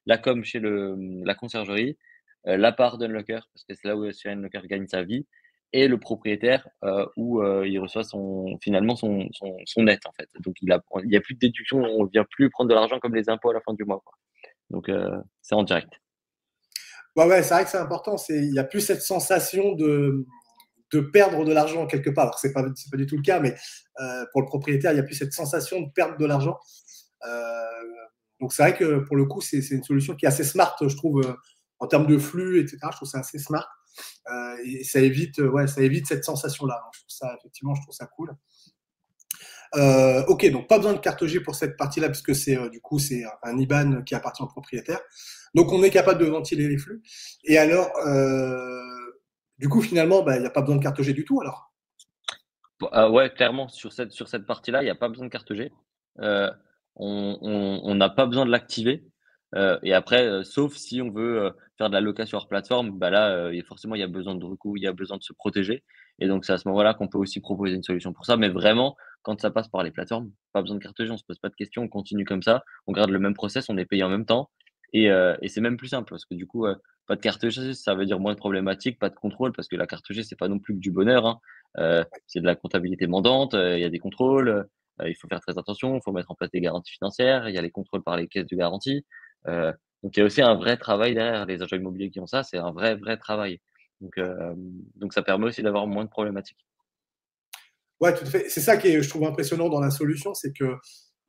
la conciergerie, la part d'Unlocker parce que c'est là où chez Unlocker gagne sa vie et le propriétaire, où, il reçoit finalement son net, en fait. Donc il y a plus de déduction, on ne vient plus prendre de l'argent comme les impôts à la fin du mois, quoi. Donc c'est en direct. Ouais, ouais, c'est vrai que c'est important. Il n'y a plus cette sensation de perdre de l'argent quelque part. Alors, c'est pas du tout le cas, mais pour le propriétaire, il n'y a plus cette sensation de perdre de l'argent. Euh, donc, c'est vrai que pour le coup, c'est une solution qui est assez smart, je trouve, en termes de flux, etc. Je trouve ça assez smart. Et ça évite cette sensation-là. Donc, effectivement, je trouve ça cool. Ok, donc pas besoin de carte G pour cette partie-là, puisque du coup, c'est un IBAN qui appartient au propriétaire. Donc, on est capable de ventiler les flux. Et alors, du coup, finalement, il n'y a pas besoin de carte G du tout, alors. Ouais, clairement, sur cette partie-là, il n'y a pas besoin de carte G. Euh, on n'a pas besoin de l'activer. Et après, sauf si on veut faire de la location hors plateforme, bah là, forcément, il y a besoin de recours, il y a besoin de se protéger. Et donc, c'est à ce moment-là qu'on peut aussi proposer une solution pour ça. Mais vraiment, quand ça passe par les plateformes, pas besoin de carte G, on se pose pas de questions, on continue comme ça, on garde le même process, on est payé en même temps. Et c'est même plus simple parce que du coup, pas de carte G, ça veut dire moins de problématiques, pas de contrôle, parce que la carte G, c'est pas non plus que du bonheur, hein. C'est de la comptabilité mandante, il y a des contrôles, il faut faire très attention, il faut mettre en place des garanties financières, il y a les contrôles par les caisses de garantie. Heu, donc il y a aussi un vrai travail derrière. Les agents immobiliers qui ont ça, c'est un vrai, vrai travail. Donc ça permet aussi d'avoir moins de problématiques. Ouais, tout à fait. C'est ça qui est, je trouve, impressionnant dans la solution, c'est que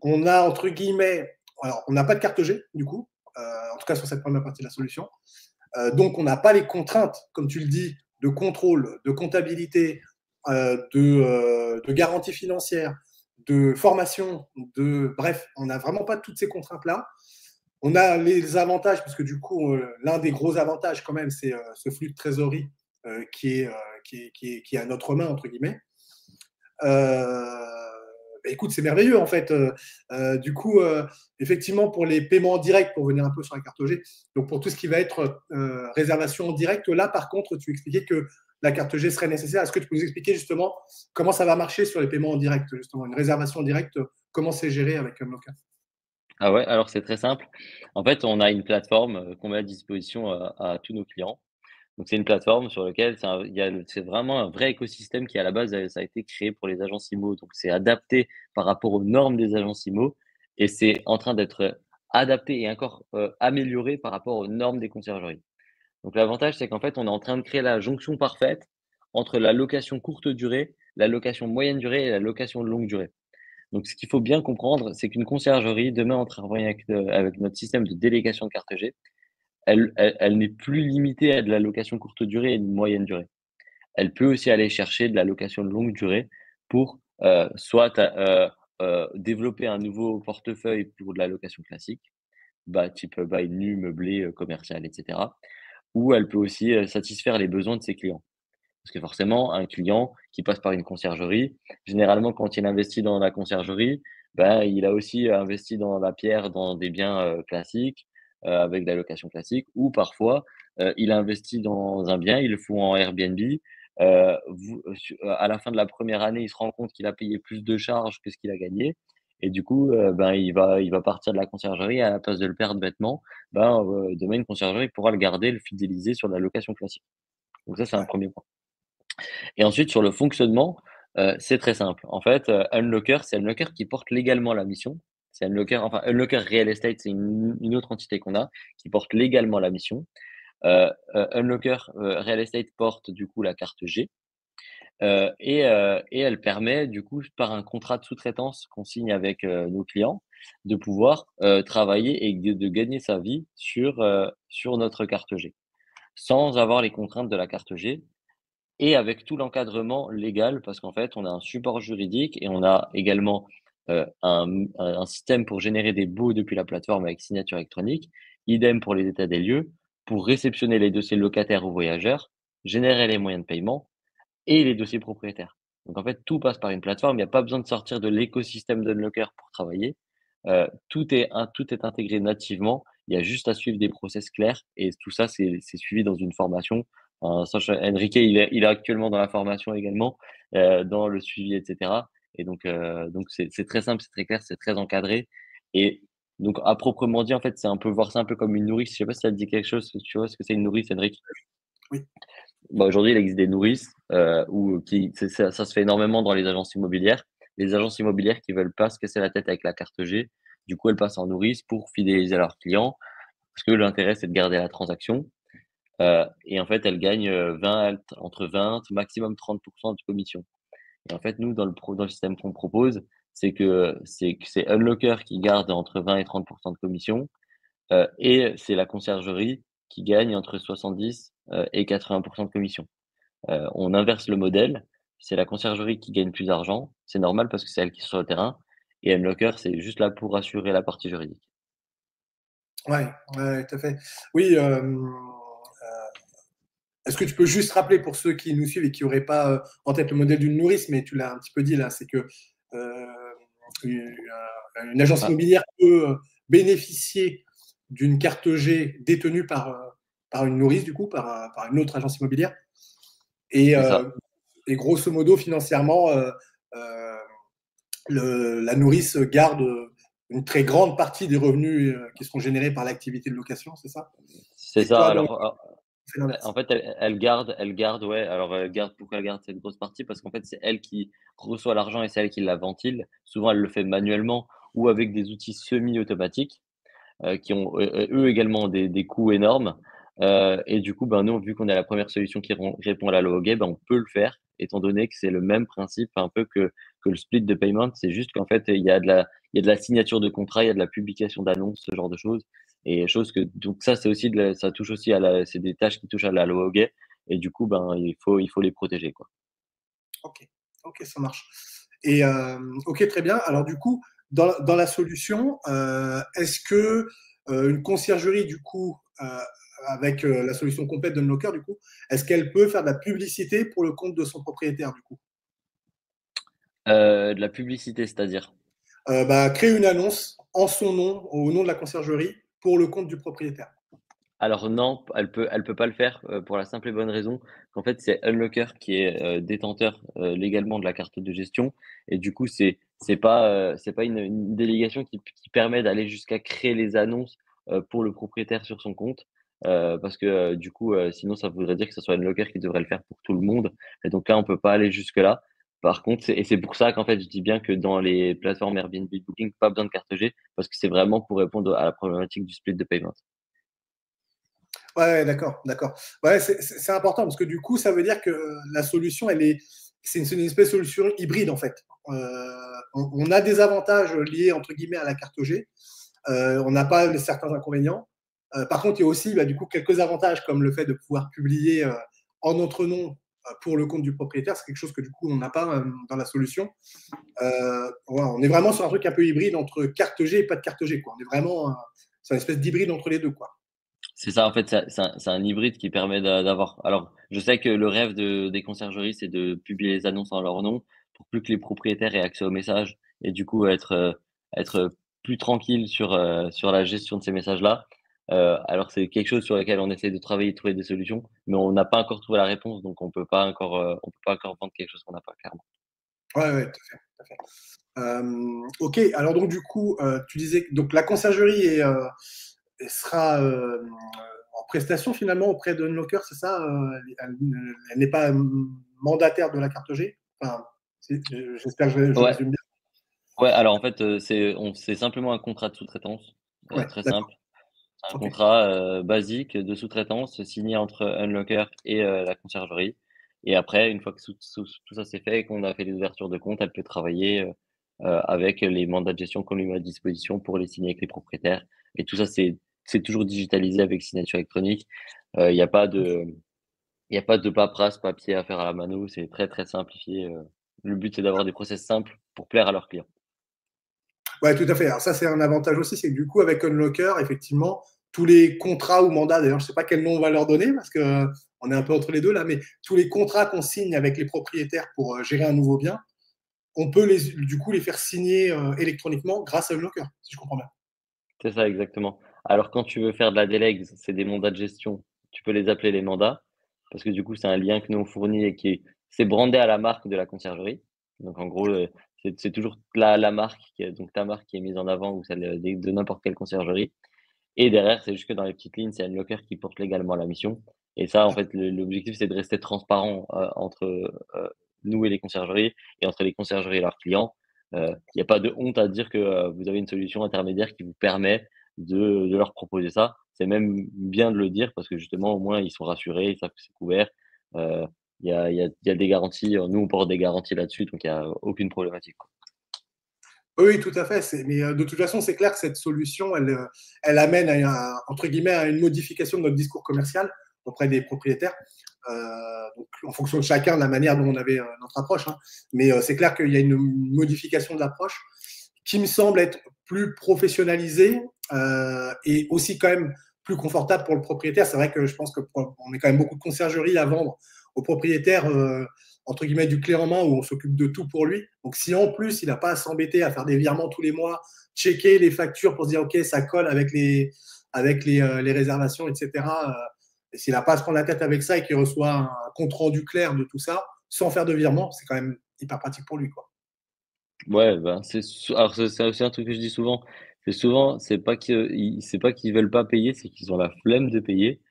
on a entre guillemets, alors on n'a pas de carte G du coup, en tout cas sur cette première partie de la solution. Donc on n'a pas les contraintes, comme tu le dis, de contrôle, de comptabilité, de garantie financière, de formation, de bref, on n'a vraiment pas toutes ces contraintes-là. On a les avantages, parce que du coup, l'un des gros avantages quand même, c'est ce flux de trésorerie qui est à notre main, entre guillemets. Bah, écoute, c'est merveilleux en fait. Du coup, effectivement, pour les paiements en direct, pour venir un peu sur la carte G, donc pour tout ce qui va être réservation en direct, là par contre, tu expliquais que la carte G serait nécessaire. Est-ce que tu peux nous expliquer justement comment ça va marcher sur les paiements en direct, justement, une réservation en direct, comment c'est géré avec Unlocker? Ah ouais, alors c'est très simple. En fait, on a une plateforme, qu'on met à disposition, à tous nos clients. Donc c'est une plateforme sur laquelle c'est vraiment un vrai écosystème qui à la base, ça a été créé pour les agences IMO. Donc c'est adapté par rapport aux normes des agences IMO et c'est en train d'être adapté et encore, amélioré par rapport aux normes des conciergeries. Donc l'avantage, c'est qu'en fait, on est en train de créer la jonction parfaite entre la location courte durée, la location moyenne durée et la location longue durée. Donc ce qu'il faut bien comprendre, c'est qu'une conciergerie, demain, en travaillant avec notre système de délégation de carte G, elle n'est plus limitée à de la location courte durée et de moyenne durée. Elle peut aussi aller chercher de la location de longue durée pour, soit, développer un nouveau portefeuille pour de la location classique, bah, type, bail nu, meublé, commercial et cetera. Ou elle peut aussi, satisfaire les besoins de ses clients. Parce que forcément, un client qui passe par une conciergerie, généralement, quand il investit dans la conciergerie, ben, il a aussi investi dans la pierre, dans des biens, classiques, avec de la location classique ou parfois, il a investi dans un bien, il le fout en Airbnb, à la fin de la première année, il se rend compte qu'il a payé plus de charges que ce qu'il a gagné et du coup, ben, il va partir de la conciergerie à la place de le perdre bêtement, ben, demain une conciergerie pourra le garder, le fidéliser sur de la location classique. Donc ça, c'est un Ouais, premier point. Et ensuite, sur le fonctionnement, c'est très simple. En fait, Unlocker, c'est Unlocker qui porte légalement la mission. C'est Unlocker, enfin, Unlocker Real Estate, c'est une autre entité qu'on a, qui porte légalement la mission. Unlocker, Real Estate porte du coup la carte G, et elle permet du coup, par un contrat de sous-traitance qu'on signe avec, nos clients, de pouvoir, travailler et de gagner sa vie sur notre carte G, sans avoir les contraintes de la carte G. Et avec tout l'encadrement légal, parce qu'en fait, on a un support juridique et on a également, un système pour générer des baux depuis la plateforme avec signature électronique. Idem pour les états des lieux, pour réceptionner les dossiers locataires ou voyageurs, générer les moyens de paiement et les dossiers propriétaires. Donc en fait, tout passe par une plateforme, il n'y a pas besoin de sortir de l'écosystème d'Unlocker pour travailler. Tout est intégré nativement, il y a juste à suivre des process clairs et tout ça, c'est suivi dans une formation. Enrique, il est actuellement dans la formation également, dans le suivi et cetera et donc c'est très simple, c'est très clair, c'est très encadré et donc à proprement dit, en fait, c'est un peu voir ça un peu comme une nourrice. Je sais pas si ça te dit quelque chose, tu vois ce que c'est une nourrice, Henrik? oui, Bah, aujourd'hui, il existe des nourrices, ou qui ça se fait énormément dans les agences immobilières. Les agences immobilières qui veulent pas se casser la tête avec la carte G, du coup, elles passent en nourrice pour fidéliser leurs clients, parce que l'intérêt, c'est de garder la transaction, et en fait, elles gagnent, 20 entre 20, maximum 30 de commission et en fait, nous, dans le système qu'on propose, c'est Unlocker qui garde entre 20 et 30 de commission, et c'est la conciergerie qui gagne entre 70, et 80 de commission. On inverse le modèle, c'est la conciergerie qui gagne plus d'argent, c'est normal parce que c'est elle qui est sur le terrain et Mlocker, c'est juste là pour assurer la partie juridique. ouais, ouais, tout à fait. Oui, Est-ce que tu peux juste rappeler pour ceux qui nous suivent et qui n'auraient pas en tête le modèle d'une nourrice, mais tu l'as un petit peu dit là, c'est que euh, une agence Ah, immobilière peut bénéficier d'une carte G détenue par une nourrice, du coup, par une autre agence immobilière. Et, c'est ça. et grosso modo, financièrement, euh, la nourrice garde une très grande partie des revenus qui sont générés par l'activité de location, c'est ça? C'est Et ça. toi, donc, Alors, c'est l'inverse. en fait, elle garde, ouais. Alors, elle garde, pourquoi elle garde cette grosse partie? Parce qu'en fait, c'est elle qui reçoit l'argent et c'est elle qui la ventile. Souvent, elle le fait manuellement ou avec des outils semi-automatiques. Qui ont, eux également des coûts énormes. Et du coup, ben, nous, vu qu'on est la première solution qui répond à la loi au ben, on peut le faire, étant donné que c'est le même principe un peu que le split de payment. C'est juste qu'en fait, il y a de la signature de contrat, il y a de la publication d'annonces, ce genre de choses. Et choses que, donc ça, c'est aussi ça touche aussi c'est des tâches qui touchent à la loi au et du coup, ben, il faut les protéger, quoi. Ok, ok, ça marche. Et ok, très bien. Alors du coup, dans la solution, est-ce que une conciergerie, du coup, avec la solution complète d'Unlocker, du coup, est-ce qu'elle peut faire de la publicité pour le compte de son propriétaire, du coup? De la publicité, c'est-à-dire? Bah, créer une annonce en son nom, au nom de la conciergerie, pour le compte du propriétaire. Alors non, elle peut pas le faire, pour la simple et bonne raison qu'en fait, c'est Unlocker qui est, détenteur, légalement de la carte de gestion et du coup, c'est pas une délégation qui permet d'aller jusqu'à créer les annonces, pour le propriétaire sur son compte, parce que, du coup, sinon ça voudrait dire que ce soit Unlocker qui devrait le faire pour tout le monde et donc là, on peut pas aller jusque-là. Par contre, c'est pour ça qu'en fait, je dis bien que dans les plateformes Airbnb Booking, pas besoin de carte G parce que c'est vraiment pour répondre à la problématique du split de paiement. Ouais, d'accord, d'accord. Ouais, c'est important parce que du coup, ça veut dire que la solution, c'est une espèce de solution hybride en fait. On a des avantages liés entre guillemets à la carte G. On n'a pas certains inconvénients. Par contre, il y a aussi du coup quelques avantages comme le fait de pouvoir publier en notre nom pour le compte du propriétaire. C'est quelque chose que du coup on n'a pas dans la solution. Ouais, on est vraiment sur un truc un peu hybride entre carte G et pas de carte G, quoi. On est vraiment c'est une espèce d'hybride entre les deux, quoi. C'est ça, en fait, c'est un hybride qui permet d'avoir. Alors, je sais que le rêve des conciergeries, c'est de publier les annonces en leur nom pour plus que les propriétaires aient accès aux messages et du coup être plus tranquille sur la gestion de ces messages-là. Alors, c'est quelque chose sur lequel on essaie de travailler, de trouver des solutions, mais on n'a pas encore trouvé la réponse, donc on peut pas encore vendre quelque chose qu'on n'a pas, clairement. Ouais, ouais, tout à fait, tout à fait. Ok, alors donc du coup, tu disais que donc la conciergerie elle sera en prestation finalement auprès de Unlocker, c'est ça? Elle n'est pas mandataire de la carte G. Enfin, j'espère que je Ouais, résume bien. ouais. Alors en fait, c'est simplement un contrat de sous-traitance, Ouais, très d'accord. simple. C'est un Ok. contrat, basique de sous-traitance signé entre Unlocker et la conciergerie et après une fois que tout ça c'est fait et qu'on a fait les ouvertures de compte, elle peut travailler, avec les mandats de gestion qu'on lui met à disposition pour les signer avec les propriétaires et tout ça c'est toujours digitalisé avec signature électronique. Il y a pas de il y a pas de paperasse papier à faire à la mano, c'est très, très simplifié, le but c'est d'avoir des process simples pour plaire à leurs clients. Ouais, tout à fait. Alors ça, c'est un avantage aussi, c'est que du coup, avec Unlocker, effectivement, tous les contrats ou mandats, d'ailleurs, je ne sais pas quel nom on va leur donner parce que on est un peu entre les deux là, mais tous les contrats qu'on signe avec les propriétaires pour gérer un nouveau bien, on peut du coup les faire signer électroniquement grâce à Unlocker, si je comprends bien. C'est ça, exactement. Alors quand tu veux faire de la délègue, c'est des mandats de gestion, tu peux les appeler les mandats, parce que du coup, c'est un lien que nous on fournit et c'est brandé à la marque de la conciergerie. Donc en gros, c'est toujours la marque, donc ta marque qui est mise en avant ou celle de n'importe quelle conciergerie. Et derrière, c'est juste que dans les petites lignes, c'est Unlocker qui porte légalement la mission. Et ça, en fait, l'objectif, c'est de rester transparent entre nous et les conciergeries et entre les conciergeries et leurs clients. Il n'y a pas de honte à dire que vous avez une solution intermédiaire qui vous permet de leur proposer ça. C'est même bien de le dire parce que justement, au moins, ils sont rassurés, ils savent que c'est couvert. Euh, il y a des garanties. Nous, on porte des garanties là-dessus, donc il n'y a aucune problématique, quoi. Oui, tout à fait. Mais de toute façon, c'est clair que cette solution, elle amène entre guillemets à une modification de notre discours commercial auprès des propriétaires. Donc, en fonction de chacun, de la manière dont on avait notre approche. Hein. Mais c'est clair qu'il y a une modification de l'approche qui me semble être plus professionnalisée et aussi quand même plus confortable pour le propriétaire. C'est vrai que je pense qu'on est quand même beaucoup de conciergerie à vendre au propriétaire, entre guillemets, du clé en main, où on s'occupe de tout pour lui. Donc, si en plus, il n'a pas à s'embêter à faire des virements tous les mois, checker les factures pour se dire, OK, ça colle avec les réservations, etc. Et s'il n'a pas à se prendre la tête avec ça et qu'il reçoit un compte rendu clair de tout ça, sans faire de virement, c'est quand même hyper pratique pour lui, quoi. Ouais, ben, alors c'est aussi un truc que je dis souvent. C'est souvent, c'est pas qu'ils veulent pas payer, c'est qu'ils ont la flemme de payer.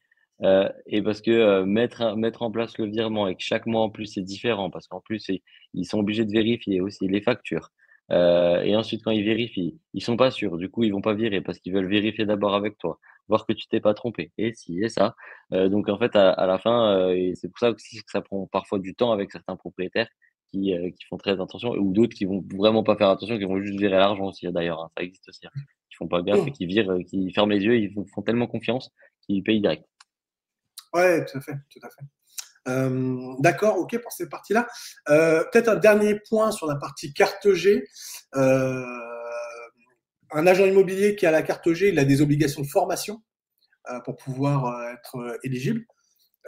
Et parce que mettre en place le virement et que chaque mois en plus c'est différent, parce qu'en plus ils sont obligés de vérifier aussi les factures. Et ensuite, quand ils vérifient, ils sont pas sûrs. Du coup, ils vont pas virer parce qu'ils veulent vérifier d'abord avec toi, voir que tu t'es pas trompé. Et si, et ça. Donc en fait, à la fin, et c'est pour ça aussi que ça prend parfois du temps avec certains propriétaires qui font très attention, ou d'autres qui vont vraiment pas faire attention, qui vont juste virer l'argent aussi, d'ailleurs, hein, ça existe aussi, hein. Qui font pas gaffe et qui virent, qui ferment les yeux, font tellement confiance qu'ils payent direct. Ouais, tout à fait, tout à fait. D'accord, ok pour cette partie-là. Peut-être un dernier point sur la partie carte G. Euh, un agent immobilier qui a la carte G, il a des obligations de formation pour pouvoir être éligible.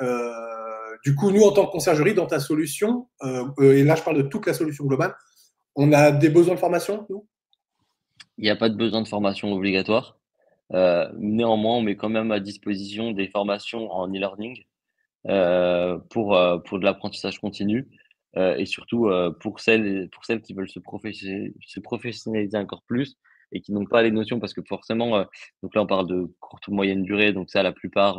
Euh, du coup, nous, en tant que conciergerie, dans ta solution, et là je parle de toute la solution globale, on a des besoins de formation, nous? Il n'y a pas de besoin de formation obligatoire. Néanmoins, on met quand même à disposition des formations en e-learning pour de l'apprentissage continu et surtout pour celles qui veulent se professionnaliser encore plus et qui n'ont pas les notions parce que forcément, donc là on parle de courte ou moyenne durée, donc ça la plupart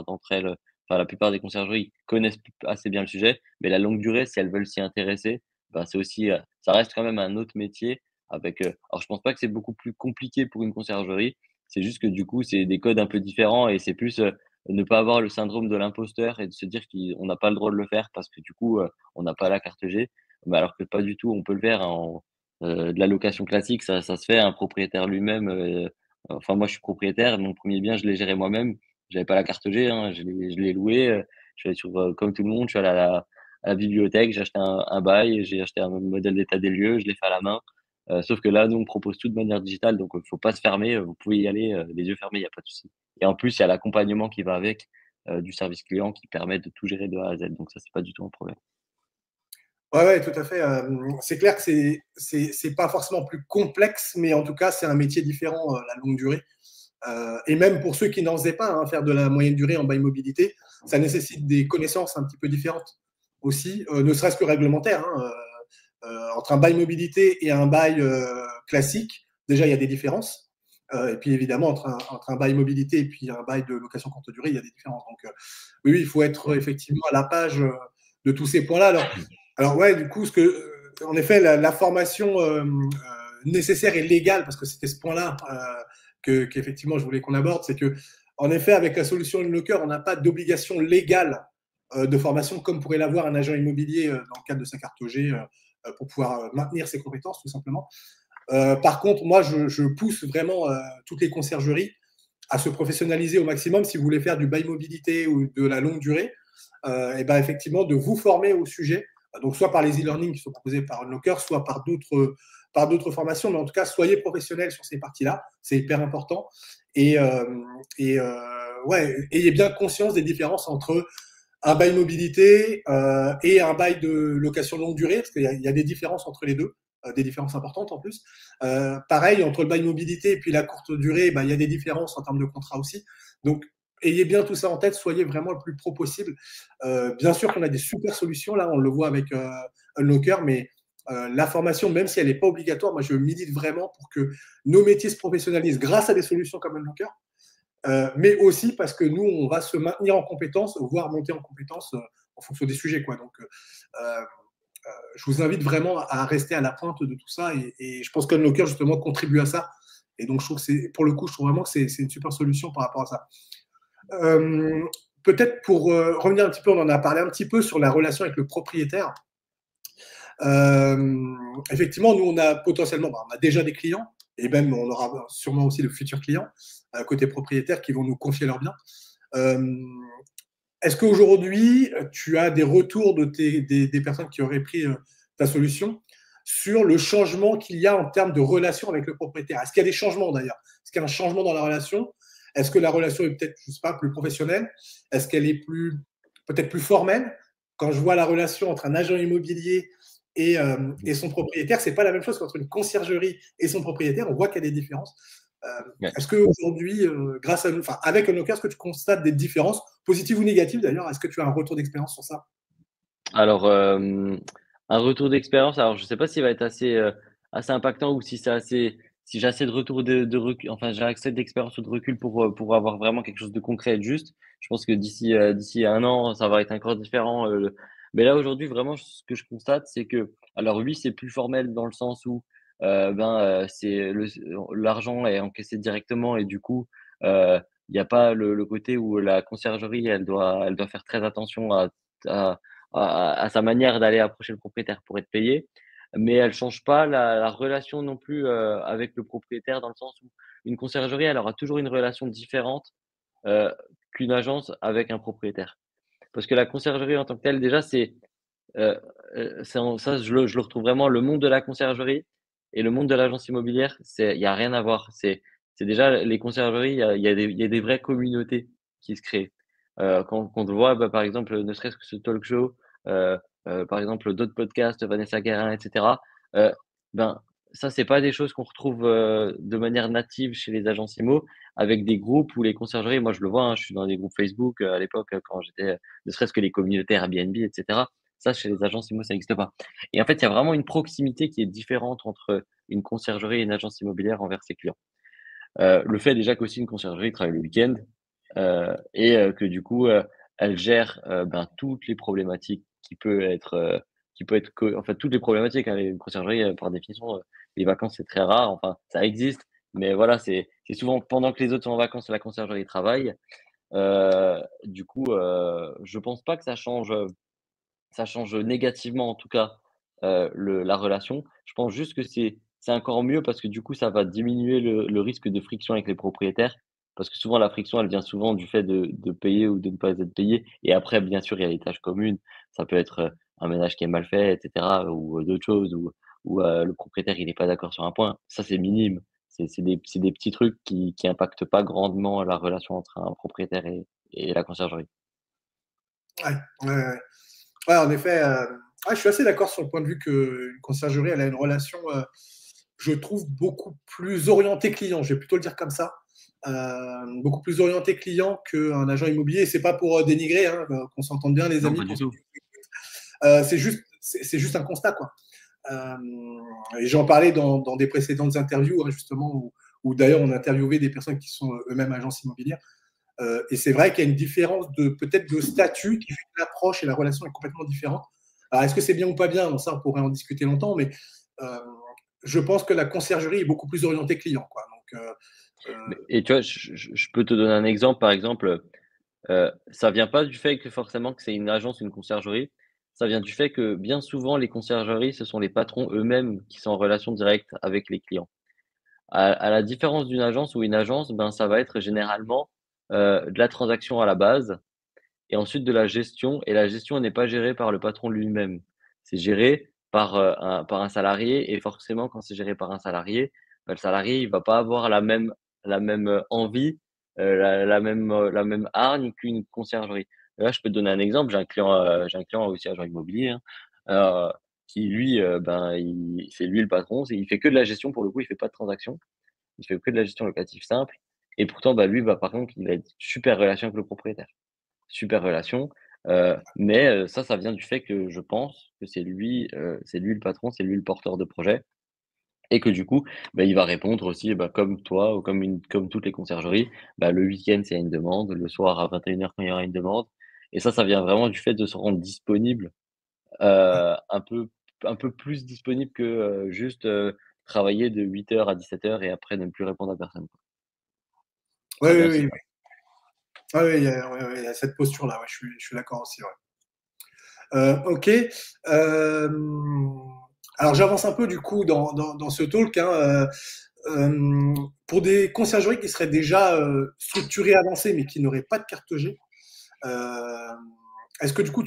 d'entre elles, enfin la plupart des conciergeries connaissent assez bien le sujet, mais la longue durée, si elles veulent s'y intéresser, ben, c'est aussi, ça reste quand même un autre métier avec, alors je pense pas que c'est beaucoup plus compliqué pour une conciergerie, c'est juste que du coup, c'est des codes un peu différents et c'est plus, ne pas avoir le syndrome de l'imposteur et de se dire qu'on n'a pas le droit de le faire parce que du coup, on n'a pas la carte G. Mais alors que pas du tout, on peut le faire de la location classique, ça se fait. Un propriétaire lui-même, enfin moi je suis propriétaire, mon premier bien, je l'ai géré moi-même. J'avais pas la carte G, hein, je l'ai loué, je suis allé sur, comme tout le monde, je suis allé à la bibliothèque, j'ai acheté un bail, j'ai acheté un modèle d'état des lieux, je l'ai fait à la main. Sauf que là, nous, on propose tout de manière digitale, donc faut pas se fermer, vous pouvez y aller, les yeux fermés, il y a pas de souci. Et en plus, il y a l'accompagnement qui va avec, du service client qui permet de tout gérer de A à Z. Donc ça, c'est pas du tout un problème. Ouais, ouais, tout à fait. C'est clair que c'est pas forcément plus complexe, mais en tout cas, c'est un métier différent, la longue durée. Et même pour ceux qui n'en faisaient pas, hein, faire de la moyenne durée en bail mobilité, ça nécessite des connaissances un petit peu différentes aussi, ne serait-ce que réglementaires, hein. Entre un bail mobilité et un bail classique, déjà, il y a des différences. Et puis évidemment, entre un bail mobilité et puis un bail de location courte durée, il y a des différences. Donc oui, oui, il faut être effectivement à la page de tous ces points-là. Alors ouais, du coup, en effet, la formation nécessaire et légale, parce que c'était ce point-là qu'effectivement je voulais qu'on aborde, c'est que en effet, avec la solution InLocker, on n'a pas d'obligation légale de formation comme pourrait l'avoir un agent immobilier dans le cadre de sa carte G pour pouvoir maintenir ses compétences, tout simplement. Par contre, moi, je pousse vraiment toutes les conciergeries à se professionnaliser au maximum si vous voulez faire du bail mobilité ou de la longue durée, et ben effectivement de vous former au sujet, donc soit par les e-learning qui sont proposés par Unlocker, soit par d'autres formations, mais en tout cas soyez professionnels sur ces parties-là, c'est hyper important et, ouais, ayez bien conscience des différences entre un bail mobilité et un bail de location longue durée, parce qu'il y a des différences entre les deux, des différences importantes en plus. Pareil, entre le bail mobilité et puis la courte durée, bah, il y a des différences en termes de contrat aussi. Donc, ayez bien tout ça en tête, soyez vraiment le plus pro possible. Bien sûr qu'on a des super solutions, là, on le voit avec Unlocker, mais la formation, même si elle n'est pas obligatoire, moi je milite vraiment pour que nos métiers se professionnalisent grâce à des solutions comme Unlocker, mais aussi parce que nous, on va se maintenir en compétences, voire monter en compétences en fonction des sujets, quoi. Donc, je vous invite vraiment à rester à la pointe de tout ça et je pense qu'Unlocker, justement, contribue à ça. Et donc, je trouve que pour le coup, je trouve vraiment que c'est une super solution par rapport à ça. Peut-être pour revenir un petit peu, on en a parlé un petit peu sur la relation avec le propriétaire. Effectivement, nous, on a potentiellement, on a déjà des clients et même on aura sûrement aussi de futurs clients côté propriétaire qui vont nous confier leurs biens. Est-ce qu'aujourd'hui, tu as des retours des personnes qui auraient pris ta solution sur le changement qu'il y a en termes de relation avec le propriétaire? Est-ce qu'il y a des changements d'ailleurs? Est-ce qu'il y a un changement dans la relation? Est-ce que la relation est peut-être, je sais pas, plus professionnelle? Est-ce qu'elle est peut-être plus formelle? Quand je vois la relation entre un agent immobilier et son propriétaire, c'est pas la même chose qu'entre une conciergerie et son propriétaire. On voit qu'il y a des différences. Ouais. Est-ce qu'aujourd'hui, avec Unlocker, est-ce que tu constates des différences, positives ou négatives d'ailleurs? Est-ce que tu as un retour d'expérience sur ça? Alors, un retour d'expérience, alors je sais pas s'il va être assez impactant ou si j'ai assez de retour de recul, enfin, j'ai assez d'expérience ou de recul pour avoir vraiment quelque chose de concret et de juste. Je pense que d'ici 1 an, ça va être encore différent, mais là, aujourd'hui, vraiment, ce que je constate, c'est que alors oui, c'est plus formel dans le sens où, c'est l'argent est encaissé directement et du coup, il y a pas le côté où la conciergerie, elle doit faire très attention à à sa manière d'aller approcher le propriétaire pour être payé, mais elle change pas la relation non plus, avec le propriétaire dans le sens où une conciergerie, elle aura toujours une relation différente, heu, qu'une agence avec un propriétaire. Parce que la conciergerie en tant que telle, déjà, heu c'est en ça, je le retrouve vraiment le monde de la conciergerie et le monde de l'agence immobilière, il y a rien à voir. C'est déjà les conciergeries, il y a des vraies communautés qui se créent. Quand on voit, bah, par exemple, ne serait-ce que ce talk show, heu par exemple, d'autres podcasts, Vanessa Guerin et cetera, heu, ben, ça, c'est pas des choses qu'on retrouve, de manière native chez les agences IMO avec des groupes où les conciergeries, moi, je le vois, hein, je suis dans des groupes Facebook, à l'époque, quand j'étais, ne serait-ce que les communautés Airbnb et cetera. Ça, chez les agences IMO, ça n'existe pas. Et en fait, il y a vraiment une proximité qui est différente entre une conciergerie et une agence immobilière envers ses clients. Le fait déjà qu'aussi une conciergerie travaille le week-end, que du coup, elle gère, ben, toutes les problématiques qui peut être que en fait, toutes les problématiques, hein. Une conciergerie, par définition, les vacances, c'est très rare. Enfin, ça existe, mais voilà, c'est souvent pendant que les autres sont en vacances, la conciergerie travaille. Du coup, je pense pas que ça change négativement en tout cas, la relation. Je pense juste que c'est encore mieux parce que du coup, ça va diminuer le risque de friction avec les propriétaires. Parce que souvent la friction, elle vient souvent du fait de payer ou de ne pas être payé et après bien sûr, il y a les tâches communes. Ça peut être, un ménage qui est mal fait et cetera ou, d'autres choses ou le propriétaire, il n'est pas d'accord sur un point. Ça, c'est minime. C'est des petits trucs qui impactent pas grandement la relation entre un propriétaire et la conciergerie. Ouais, ouais, ouais. Ouais, en effet, ouais, je suis assez d'accord sur le point de vue qu'une conciergerie, elle a une relation, je trouve, beaucoup plus orientée client. Je vais plutôt le dire comme ça. Beaucoup plus orientée client qu'un agent immobilier. Et c'est pas pour dénigrer, hein, qu'on s'entende bien, les Non, amis. pas du tout. C'est juste un constat, quoi. Et j'en parlais dans des précédentes interviews, hein, justement, où d'ailleurs on interviewait des personnes qui sont eux-mêmes agences immobilières. Et c'est vrai qu'il y a une différence peut-être de statut qui fait que l'approche et la relation est complètement différente. Alors, est-ce que c'est bien ou pas bien? Bon, ça, on pourrait en discuter longtemps, mais euh, je pense que la conciergerie est beaucoup plus orientée client, quoi. Donc, Et tu vois, je peux te donner un exemple, par exemple, ça vient pas du fait que forcément que c'est une agence, une conciergerie. Ça vient du fait que bien souvent les conciergeries, ce sont les patrons eux-mêmes qui sont en relation directe avec les clients. À la différence d'une agence où une agence, ben, ça va être généralement, de la transaction à la base et ensuite de la gestion et la gestion n'est pas gérée par le patron lui-même. C'est géré par un salarié et forcément quand c'est géré par un salarié, bah, le salarié il va pas avoir la même, envie, la même hargne qu'une conciergerie. Là, je peux te donner un exemple, j'ai un client aussi agent immobilier, hein, heu, qui lui, ben, c'est lui le patron, il fait que de la gestion pour le coup, il fait pas de transaction. Il fait que de la gestion locative simple et pourtant, bah, lui, bah, par contre, il a une super relation avec le propriétaire. Super relation, mais ça vient du fait que je pense que c'est lui le patron, c'est lui le porteur de projet et que du coup, bah, il va répondre aussi, bah, comme toi ou comme toutes les conciergeries, bah, le week-end s'il y a une demande, le soir à 21 heures quand il y aura une demande et ça vient vraiment du fait de se rendre disponible, un peu plus disponible que, juste, travailler de 8 heures à 17 heures et après ne plus répondre à personne, quoi. oui, Ça oui, vient aussi oui, de oui. là. Ouais, ouais, ouais, il y a cette posture-là, ouais, je suis d'accord aussi. Ouais. Ok. Alors, j'avance un peu du coup dans ce talk, hein. Pour des conciergeries qui seraient déjà structurées, avancées, mais qui n'auraient pas de carte G, euh, est-ce que du coup,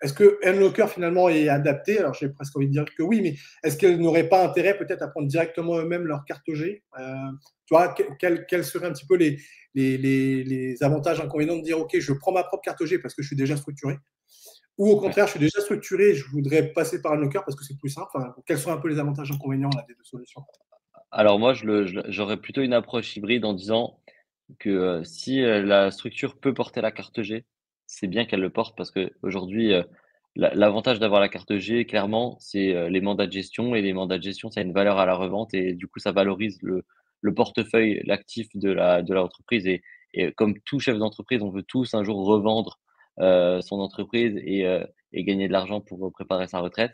est-ce que Unlocker finalement est adapté? Alors j'ai presque envie de dire que oui, mais est-ce qu'elles n'auraient pas intérêt peut-être à prendre directement eux-mêmes leur carte G? Tu vois, quels seraient un petit peu les avantages, inconvénients de dire, OK, je prends ma propre carte G parce que je suis déjà structuré, ou au Ouais. contraire, je suis déjà structuré, je voudrais passer par un locker parce que c'est plus simple. Enfin, quels sont un peu les avantages, inconvénients là, des deux solutions? Alors moi, j'aurais plutôt une approche hybride en disant que si la structure peut porter la carte G, c'est bien qu'elle le porte parce qu'aujourd'hui, l'avantage d'avoir la carte G, clairement, c'est les mandats de gestion et les mandats de gestion, ça a une valeur à la revente et du coup, ça valorise le portefeuille, l'actif de l'entreprise et comme tout chef d'entreprise, on veut tous un jour revendre son entreprise et gagner de l'argent pour préparer sa retraite.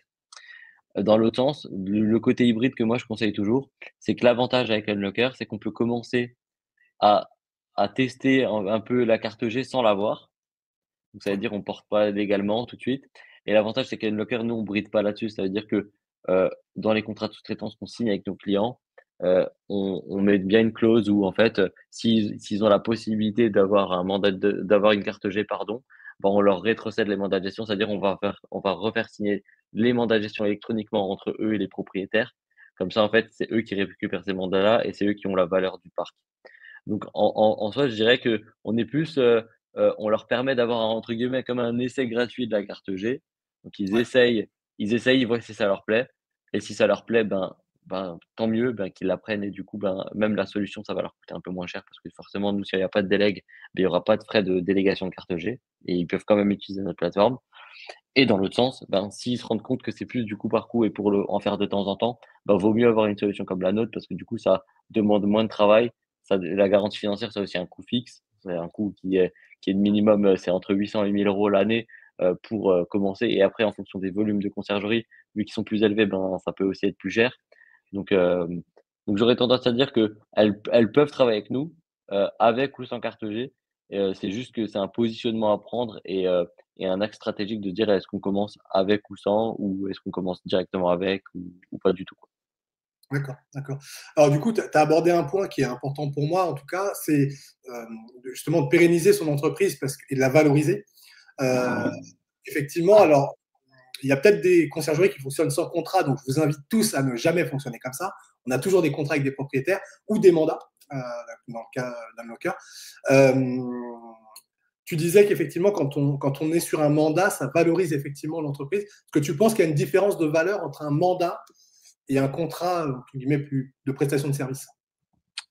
Dans l'autre sens, le côté hybride que moi je conseille toujours, c'est que l'avantage avec Unlocker, c'est qu'on peut commencer à à tester un peu la carte G sans l'avoir. Donc ça veut Ouais, dire on porte pas légalement tout de suite et l'avantage c'est qu'Unlocker, nous, on bride pas là-dessus. Ça veut dire que, dans les contrats de sous-traitance qu'on signe avec nos clients, on met bien une clause où en fait, s'ils ont la possibilité d'avoir un mandat d'avoir une carte G, pardon, bah, on leur rétrocède les mandats de gestion. C'est-à-dire on va refaire signer les mandats de gestion électroniquement entre eux et les propriétaires. Comme ça, en fait, c'est eux qui récupèrent ces mandats-là et c'est eux qui ont la valeur du parc. Donc en soi, je dirais qu'on est plus, on leur permet d'avoir un entre guillemets comme un essai gratuit de la carte G. Donc ouais, ils essayent, ils voient si ça leur plaît et si ça leur plaît, ben tant mieux, ben qu'ils la prennent et du coup, ben même la solution, ça va leur coûter un peu moins cher parce que forcément nous, s'il y a pas de délègue, ben il y aura pas de frais de délégation de carte G et ils peuvent quand même utiliser notre plateforme. Et dans l'autre sens, ben, s'ils se rendent compte que c'est plus du coup par coup et pour en faire de temps en temps, ben, vaut mieux avoir une solution comme la nôtre parce que du coup, ça demande moins de travail. Ça, la garantie financière, c'est aussi un coût fixe. C'est un coût qui est de minimum, c'est entre 800 et 1 000 € l'année pour commencer. Et après, en fonction des volumes de conciergerie, vu qu'ils sont plus élevés, ben, ça peut aussi être plus cher. Donc, j'aurais tendance à dire elles peuvent travailler avec nous, avec ou sans carte G. C'est juste que c'est un positionnement à prendre et un axe stratégique de dire: «Est-ce qu'on commence avec ou sans? Ou est-ce qu'on commence directement avec ou pas du tout, quoi?» d'accord, d'accord. Alors du coup, tu as abordé un point qui est important pour moi, en tout cas, c'est justement de pérenniser son entreprise et de la valoriser. Euh, Effectivement, alors il y a peut-être des conciergeries qui fonctionnent sans contrat, donc je vous invite tous à ne jamais fonctionner comme ça. On a toujours des contrats avec des propriétaires ou des mandats, dans le cas d'un locker. Euh, Tu disais qu'effectivement, quand on est sur un mandat, ça valorise effectivement l'entreprise. Est-ce que tu penses qu'il y a une différence de valeur entre un mandat et un contrat, entre guillemets, plus de prestation de service?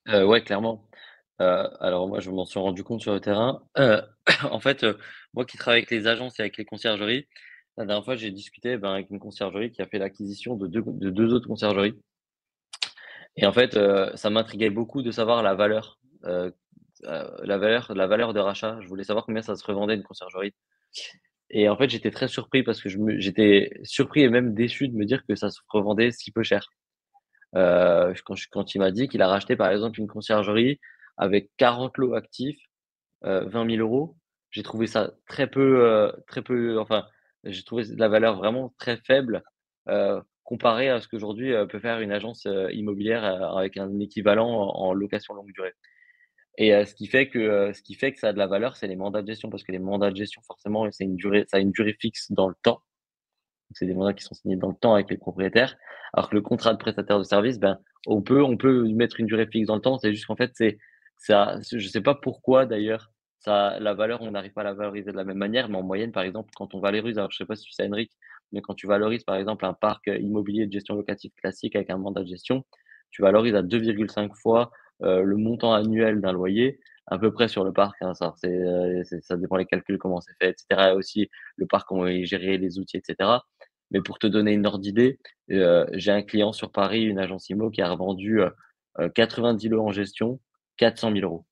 Ouais, clairement. Alors moi, je m'en suis rendu compte sur le terrain. En fait, moi qui travaille avec les agences et avec les conciergeries, la dernière fois, j'ai discuté, ben, avec une conciergerie qui a fait l'acquisition de 2 autres conciergeries et en fait, ça m'intriguait beaucoup de savoir la valeur de rachat. Je voulais savoir combien ça se revendait une conciergerie et en fait, j'étais très surpris parce que j'étais surpris et même déçu de me dire que ça se revendait si peu cher. Quand il m'a dit qu'il a racheté, par exemple, une conciergerie avec 40 lots actifs, 20 000 €, j'ai trouvé ça très peu enfin, j'ai trouvé la valeur vraiment très faible, comparé à ce qu'aujourd'hui, peut faire une agence, immobilière, avec un équivalent en location longue durée. Et ce qui fait que ça a de la valeur, c'est les mandats de gestion parce que les mandats de gestion forcément, ça a une durée fixe dans le temps. Donc c'est des mandats qui sont signés dans le temps avec les propriétaires. Alors que le contrat de prestataire de service, ben, on peut y mettre une durée fixe dans le temps. C'est juste qu'en fait, je sais pas pourquoi d'ailleurs, la valeur, on n'arrive pas à la valoriser de la même manière, mais en moyenne, par exemple, quand on valorise, alors je sais pas si tu sais, Henrik, mais quand tu valorises, par exemple, un parc immobilier de gestion locative classique avec un mandat de gestion, tu valorises à 2,5 fois le montant annuel d'un loyer, à peu près sur le parc, hein, ça dépend les calculs, comment c'est fait, etc. Et aussi le parc, comment il est géré, les outils, etc. Mais pour te donner une ordre d'idée, j'ai un client sur Paris, une agence IMO qui a revendu, 90 lots en gestion, 400 000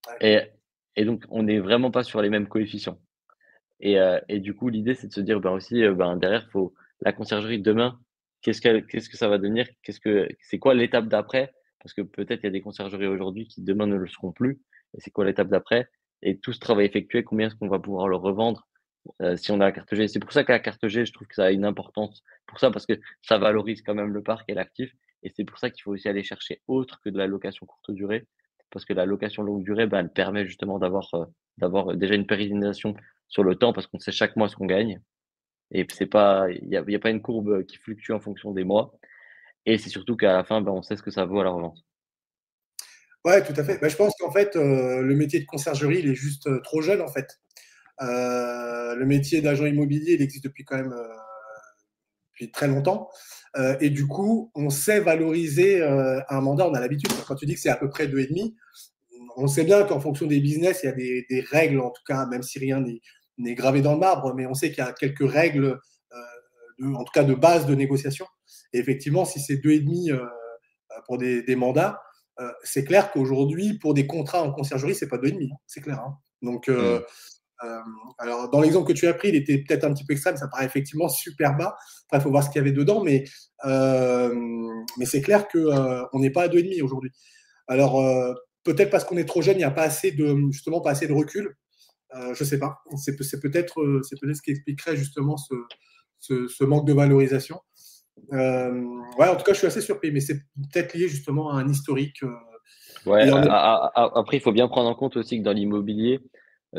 € Ouais, et donc on n'est vraiment pas sur les mêmes coefficients et du coup, l'idée, c'est de se dire, ben, aussi, ben, derrière, faut la conciergerie de demain, qu'est-ce que ça va devenir? C'est quoi l'étape d'après? Parce que peut-être il y a des conciergeries aujourd'hui qui demain ne le seront plus et c'est quoi l'étape d'après? Et tout ce travail effectué, combien est-ce qu'on va pouvoir le revendre? Si on a la carte G. C'est pour ça que la carte G, je trouve que ça a une importance pour ça, parce que ça valorise quand même le parc et l'actif et c'est pour ça qu'il faut aussi aller chercher autre que de la location courte durée. Parce que la location longue durée, bah, elle permet justement d'avoir déjà une pérennisation sur le temps parce qu'on sait chaque mois ce qu'on gagne et c'est pas il y a pas une courbe qui fluctue en fonction des mois et c'est surtout qu'à la fin, bah, on sait ce que ça vaut à la revente. Ouais, tout à fait. Donc, Bah, je pense qu'en fait, le métier de conciergerie, il est juste trop jeune, en fait. Le métier d'agent immobilier, il existe depuis quand même depuis très longtemps. Et du coup, on sait valoriser un mandat, on a l'habitude. Quand tu dis que c'est à peu près 2,5, on sait bien qu'en fonction des business, il y a des règles, en tout cas, même si rien n'est gravé dans le marbre, mais on sait qu'il y a quelques règles, en tout cas de base de négociation. Et effectivement, si c'est 2,5 pour des mandats, c'est clair qu'aujourd'hui, pour des contrats en conciergerie, c'est pas 2,5, hein, c'est clair. Hein. Donc, hmm. euh, alors, dans l'exemple que tu as pris, il était peut-être un petit peu extrême, ça paraît effectivement super bas. Après, il faut voir ce qu'il y avait dedans, mais c'est clair qu'on n'est pas à 2,5 aujourd'hui. Alors, peut-être parce qu'on est trop jeune, il n'y a pas assez justement pas assez de recul. Je ne sais pas. C'est peut-être ce qui expliquerait justement ce manque de valorisation. Ouais, en tout cas, je suis assez surpris, mais c'est peut-être lié justement à un historique. Ouais, Et en après, il faut bien prendre en compte aussi que dans l'immobilier,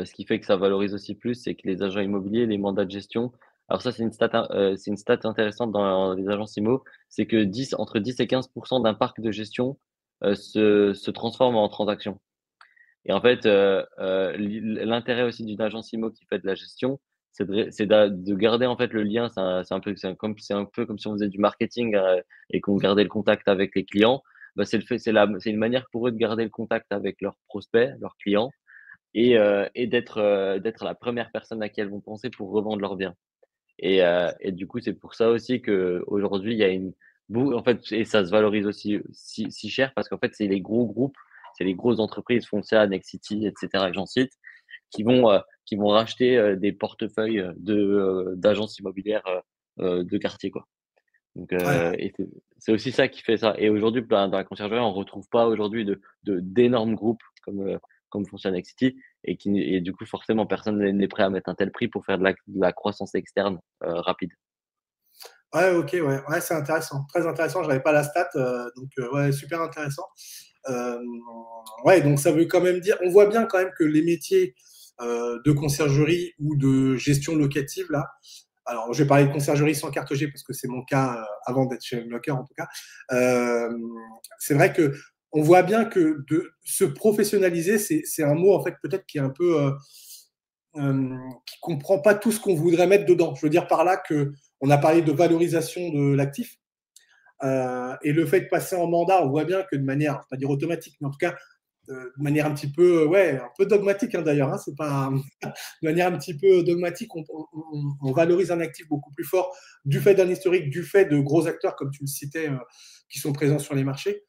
ce qui fait que ça valorise aussi plus, c'est que les agents immobiliers, les mandats de gestion. Alors ça, c'est une stat intéressante dans les agences IMO, c'est que entre 10 et 15% d'un parc de gestion se transforme en transaction. Et en fait, l'intérêt aussi d'une agence IMO qui fait de la gestion, de garder en fait le lien. C'est un peu comme si on faisait du marketing et qu'on gardait le contact avec les clients. Bah, c'est une manière pour eux de garder le contact avec leurs prospects, leurs clients, et d'être la première personne à qui elles vont penser pour revendre leurs biens. Et du coup, c'est pour ça aussi que aujourd'hui, il y a en fait, et ça se valorise aussi si cher parce qu'en fait, c'est les gros groupes, c'est les grosses entreprises, Foncia, Nexity, etc., que j'en cite, qui vont racheter des portefeuilles d'agences immobilières de quartier, quoi. Donc, Ouais, c'est aussi ça qui fait ça. Et aujourd'hui, dans la conciergerie, on retrouve pas aujourd'hui d'énormes groupes comme Foncia Nexity et du coup, forcément, personne n'est prêt à mettre un tel prix pour faire de la croissance externe rapide. ouais, ok, ouais, ouais, c'est intéressant, très intéressant. Je n'avais pas la stat, donc ouais, super intéressant. Euh, ouais, donc ça veut quand même dire, on voit bien quand même que les métiers de conciergerie ou de gestion locative là. Alors, je vais parler de conciergerie sans carte G parce que c'est mon cas avant d'être chez Unlocker en tout cas. Euh, c'est vrai que on voit bien que de se professionnaliser, c'est un mot en fait peut-être qui est un peu qui comprend pas tout ce qu'on voudrait mettre dedans. Je veux dire par là que on a parlé de valorisation de l'actif et le fait de passer en mandat, on voit bien que de manière, je vais pas dire automatique, mais en tout cas de manière un petit peu, ouais, un peu dogmatique hein, d'ailleurs. Hein, c'est pas de manière un petit peu dogmatique, on valorise un actif beaucoup plus fort du fait d'un historique, du fait de gros acteurs comme tu le citais qui sont présents sur les marchés.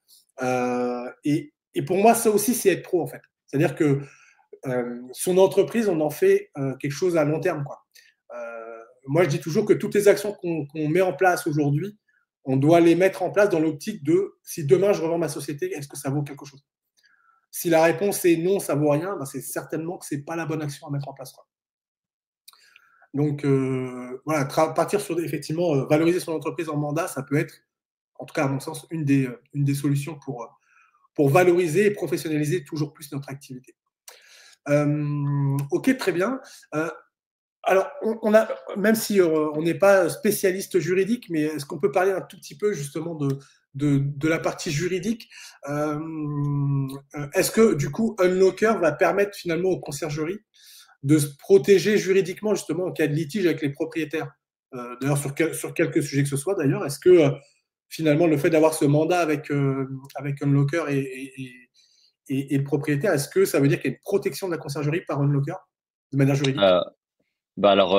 Et pour moi, ça aussi, c'est être pro en fait. C'est-à-dire que son entreprise, on en fait quelque chose à long terme. Quoi. Moi, je dis toujours que toutes les actions qu'on met en place aujourd'hui, on doit les mettre en place dans l'optique de si demain je revends ma société, est-ce que ça vaut quelque chose? Si la réponse est non, ça vaut rien, ben c'est certainement que c'est pas la bonne action à mettre en place. Quoi. Donc voilà, partir sur effectivement valoriser son entreprise en mandat, ça peut être, en tout cas à mon sens, une des solutions pour valoriser et professionnaliser toujours plus notre activité. Ok, très bien. Euh, alors, on a, même si on n'est pas spécialiste juridique, mais est-ce qu'on peut parler un tout petit peu justement de la partie juridique est-ce que du coup, Unlocker va permettre finalement aux conciergeries de se protéger juridiquement justement en cas de litige avec les propriétaires d'ailleurs, sur quelques sujets que ce soit d'ailleurs, est-ce que finalement le fait d'avoir ce mandat avec Unlocker et le propriétaire, est-ce que ça veut dire qu'il y a une protection de la conciergerie par Unlocker de manière juridique? Euh, Bah alors,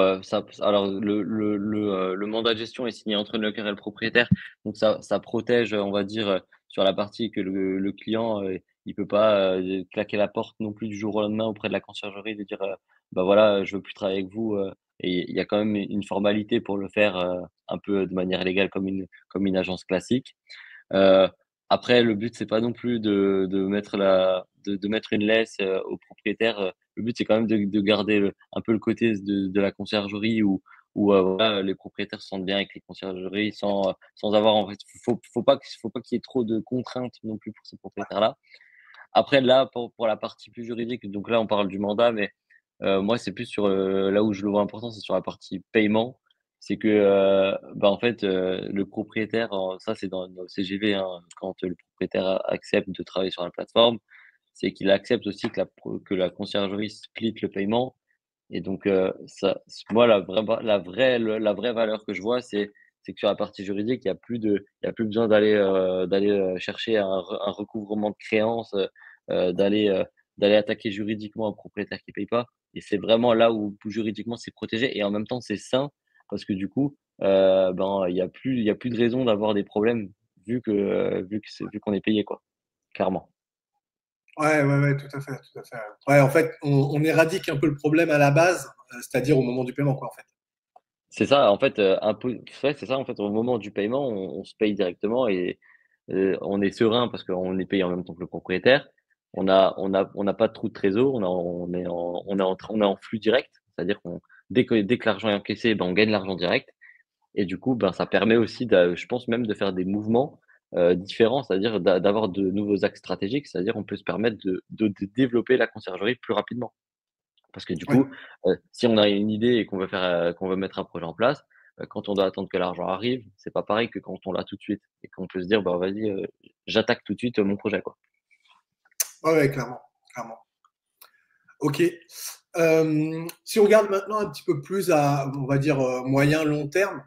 alors le mandat de gestion est signé entre le locataire et le propriétaire, donc ça protège, on va dire, sur la partie que le client, il peut pas claquer la porte non plus du jour au lendemain auprès de la conciergerie, de dire, bah voilà, je veux plus travailler avec vous. Et il y a quand même une formalité pour le faire un peu de manière légale comme une agence classique. Heu, Après le but c'est pas non plus de mettre une laisse, au propriétaire, le but c'est quand même de garder un peu le côté de la conciergerie où voilà, les propriétaires se sentent bien avec les conciergeries sans avoir en fait faut pas qu'il y ait trop de contraintes non plus pour ces propriétaires-là. Après là, pour la partie plus juridique, donc là on parle du mandat, mais moi c'est plus sur, là où je le vois important, c'est sur la partie paiement c'est que en fait, le propriétaire, ça c'est dans le CGV, hein, quand le propriétaire accepte de travailler sur la plateforme, c'est qu'il accepte aussi que la conciergerie split le paiement. Et donc, ça, moi, la vraie valeur que je vois, c'est que sur la partie juridique, il y a plus besoin d'aller chercher un recouvrement de créances, d'aller d'aller attaquer juridiquement un propriétaire qui paye pas. Et c'est vraiment là où juridiquement c'est protégé et en même temps c'est sain parce que du coup, il y a plus de raison d'avoir des problèmes vu qu'on est payé quoi, clairement. Ouais, ouais, ouais, tout à fait, tout à fait. Ouais, en fait, on éradique un peu le problème à la base, c'est-à-dire au moment du paiement, quoi, en fait. C'est ça, en fait, ouais, c'est ça, en fait, au moment du paiement, on se paye directement et on est serein parce qu'on est payé en même temps que le propriétaire. On n'a pas de trou de trésor, on est en flux direct, c'est-à-dire qu'on dès que l'argent est encaissé, ben, on gagne l'argent direct et du coup, ben, ça permet aussi je pense même de faire des mouvements, différents, c'est-à-dire d'avoir de nouveaux axes stratégiques, c'est-à-dire on peut se permettre de développer la conciergerie plus rapidement. Parce que du Ouais. coup, si on a une idée et qu'on veut mettre un projet en place, quand on doit attendre que l'argent arrive, c'est pas pareil que quand on l'a tout de suite et qu'on peut se dire: «Bah, vas-y, j'attaque tout de suite, mon projet, quoi». Ouais, ouais, clairement, clairement. Ok. Si on regarde maintenant un petit peu plus à, on va dire, moyen, long terme,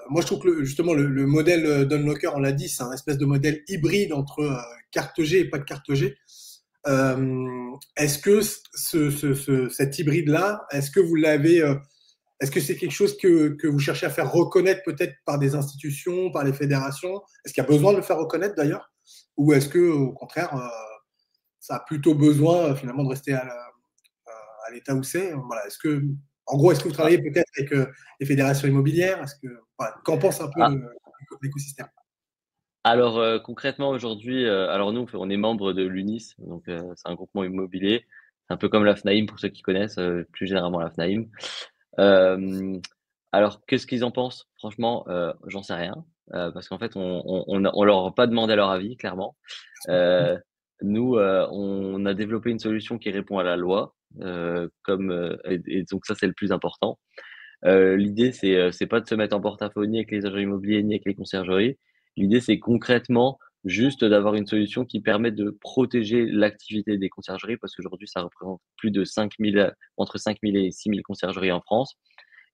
moi je trouve que justement le modèle d'Unlocker, on l'a dit, c'est un espèce de modèle hybride entre carte G et pas de carte G. Est-ce que cet hybride-là, est-ce que vous l'avez, est-ce que c'est quelque chose que vous cherchez à faire reconnaître peut-être par des institutions, par les fédérations? Est-ce qu'il y a besoin de le faire reconnaître d'ailleurs? Ou est-ce que au contraire, ça a plutôt besoin finalement de rester à l'état où c'est? Voilà. Est-ce que, en gros, est-ce que vous Ah travaillez peut-être avec les fédérations immobilières? Est-ce que, voilà, qu'en pense un peu ah, l'écosystème? alors, concrètement aujourd'hui, alors nous, on est membre de l'UNIS, donc c'est un groupement immobilier. C'est un peu comme la FNAIM pour ceux qui connaissent, plus généralement la FNAIM. Hem, alors qu'est-ce qu'ils en pensent? Franchement, j'en sais rien, parce qu'en fait on leur a pas demandé leur avis clairement. Heu, Nous, on a développé une solution qui répond à la loi, et donc ça c'est le plus important. L'idée c'est pas de se mettre en porte-à-faux ni avec les agents immobiliers ni avec les conciergeries. L'idée c'est concrètement juste d'avoir une solution qui permet de protéger l'activité des conciergeries parce qu'aujourd'hui ça représente plus de 5 000, entre 5 000 et 6 000 conciergeries en France.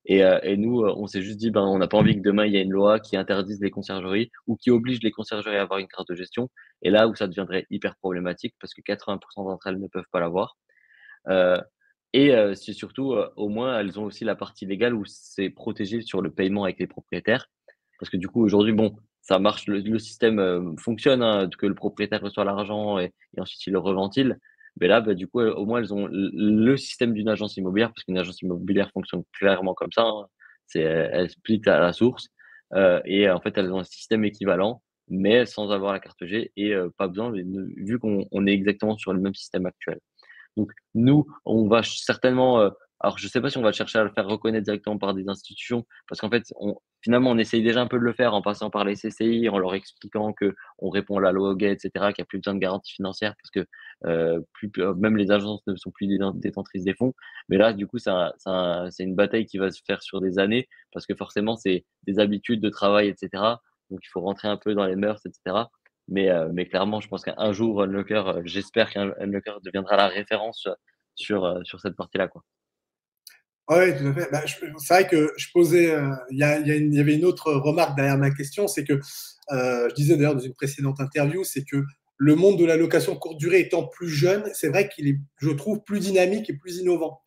Et nous, on s'est juste dit: «Ben, on n'a pas envie que demain il y ait une loi qui interdise les conciergeries ou qui oblige les conciergeries à avoir une carte de gestion» et là où ça deviendrait hyper problématique parce que 80 d'entre elles ne peuvent pas l'avoir. Heu c'est surtout, au moins elles ont aussi la partie légale où c'est protégé sur le paiement avec les propriétaires. Parce que du coup aujourd'hui, bon, ça marche, le système, fonctionne, hein, que le propriétaire reçoit l'argent et ensuite il le reventile. Mais là, bah, du coup, au moins elles ont le système d'une agence immobilière, parce qu'une agence immobilière fonctionne clairement comme ça, hein. Elle split à la source, et en fait elles ont un système équivalent, mais sans avoir la carte G et pas besoin vu qu'on est exactement sur le même système actuel. Donc nous, on va certainement, alors je sais pas si on va chercher à le faire reconnaître directement par des institutions parce qu'en fait, finalement, on essaye déjà un peu de le faire en passant par les CCI, en leur expliquant que on répond à la loi Hoguet et cetera, qu'il y a plus besoin de garantie financière parce que, même les agences ne sont plus détentrices des fonds. Mais là, du coup, c'est une bataille qui va se faire sur des années parce que forcément, c'est des habitudes de travail et cetera. Donc il faut rentrer un peu dans les mœurs et cetera. Mais clairement, je pense qu'un jour, Unlocker, j'espère qu'Unlocker deviendra la référence sur cette partie-là, quoi. Oui, tout à fait. Bah, c'est vrai que je posais, il y avait une autre remarque derrière ma question, c'est que je disais d'ailleurs dans une précédente interview, c'est que le monde de la location courte durée étant plus jeune, c'est vrai qu'il est, je trouve, plus dynamique et plus innovant.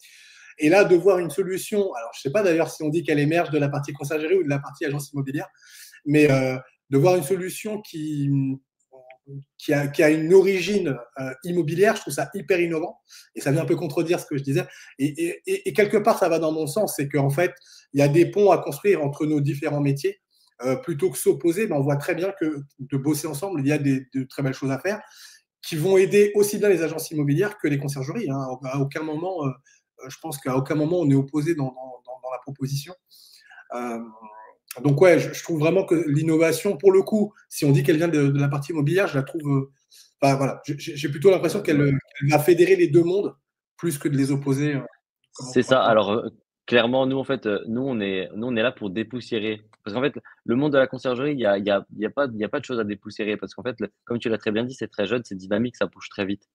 Et là, de voir une solution, alors je ne sais pas d'ailleurs si on dit qu'elle émerge de la partie conciergerie ou de la partie agence immobilière, mais de voir une solution qui a une origine immobilière, je trouve ça hyper innovant. Et ça vient un peu contredire ce que je disais. Et quelque part, ça va dans mon sens, c'est qu'en fait, il y a des ponts à construire entre nos différents métiers. Plutôt que s'opposer, ben on voit très bien que de bosser ensemble, il y a de très belles choses à faire qui vont aider aussi bien les agences immobilières que les conciergeries. Hein. À aucun moment, je pense qu'à aucun moment on est opposé dans la proposition. Euh, donc ouais, je trouve vraiment que l'innovation, pour le coup, si on dit qu'elle vient de la partie immobilière, je la trouve. Enfin, voilà, j'ai plutôt l'impression qu'elle va fédérer les deux mondes plus que de les opposer, comme on C'est pourrait le ça. voir. Alors, Clairement, nous, en fait, nous, on est là pour dépoussiérer. Parce qu'en fait, le monde de la conciergerie, il y a pas de choses à dépoussiérer. Parce qu'en fait, comme tu l'as très bien dit, c'est très jeune, c'est dynamique, ça bouge très vite.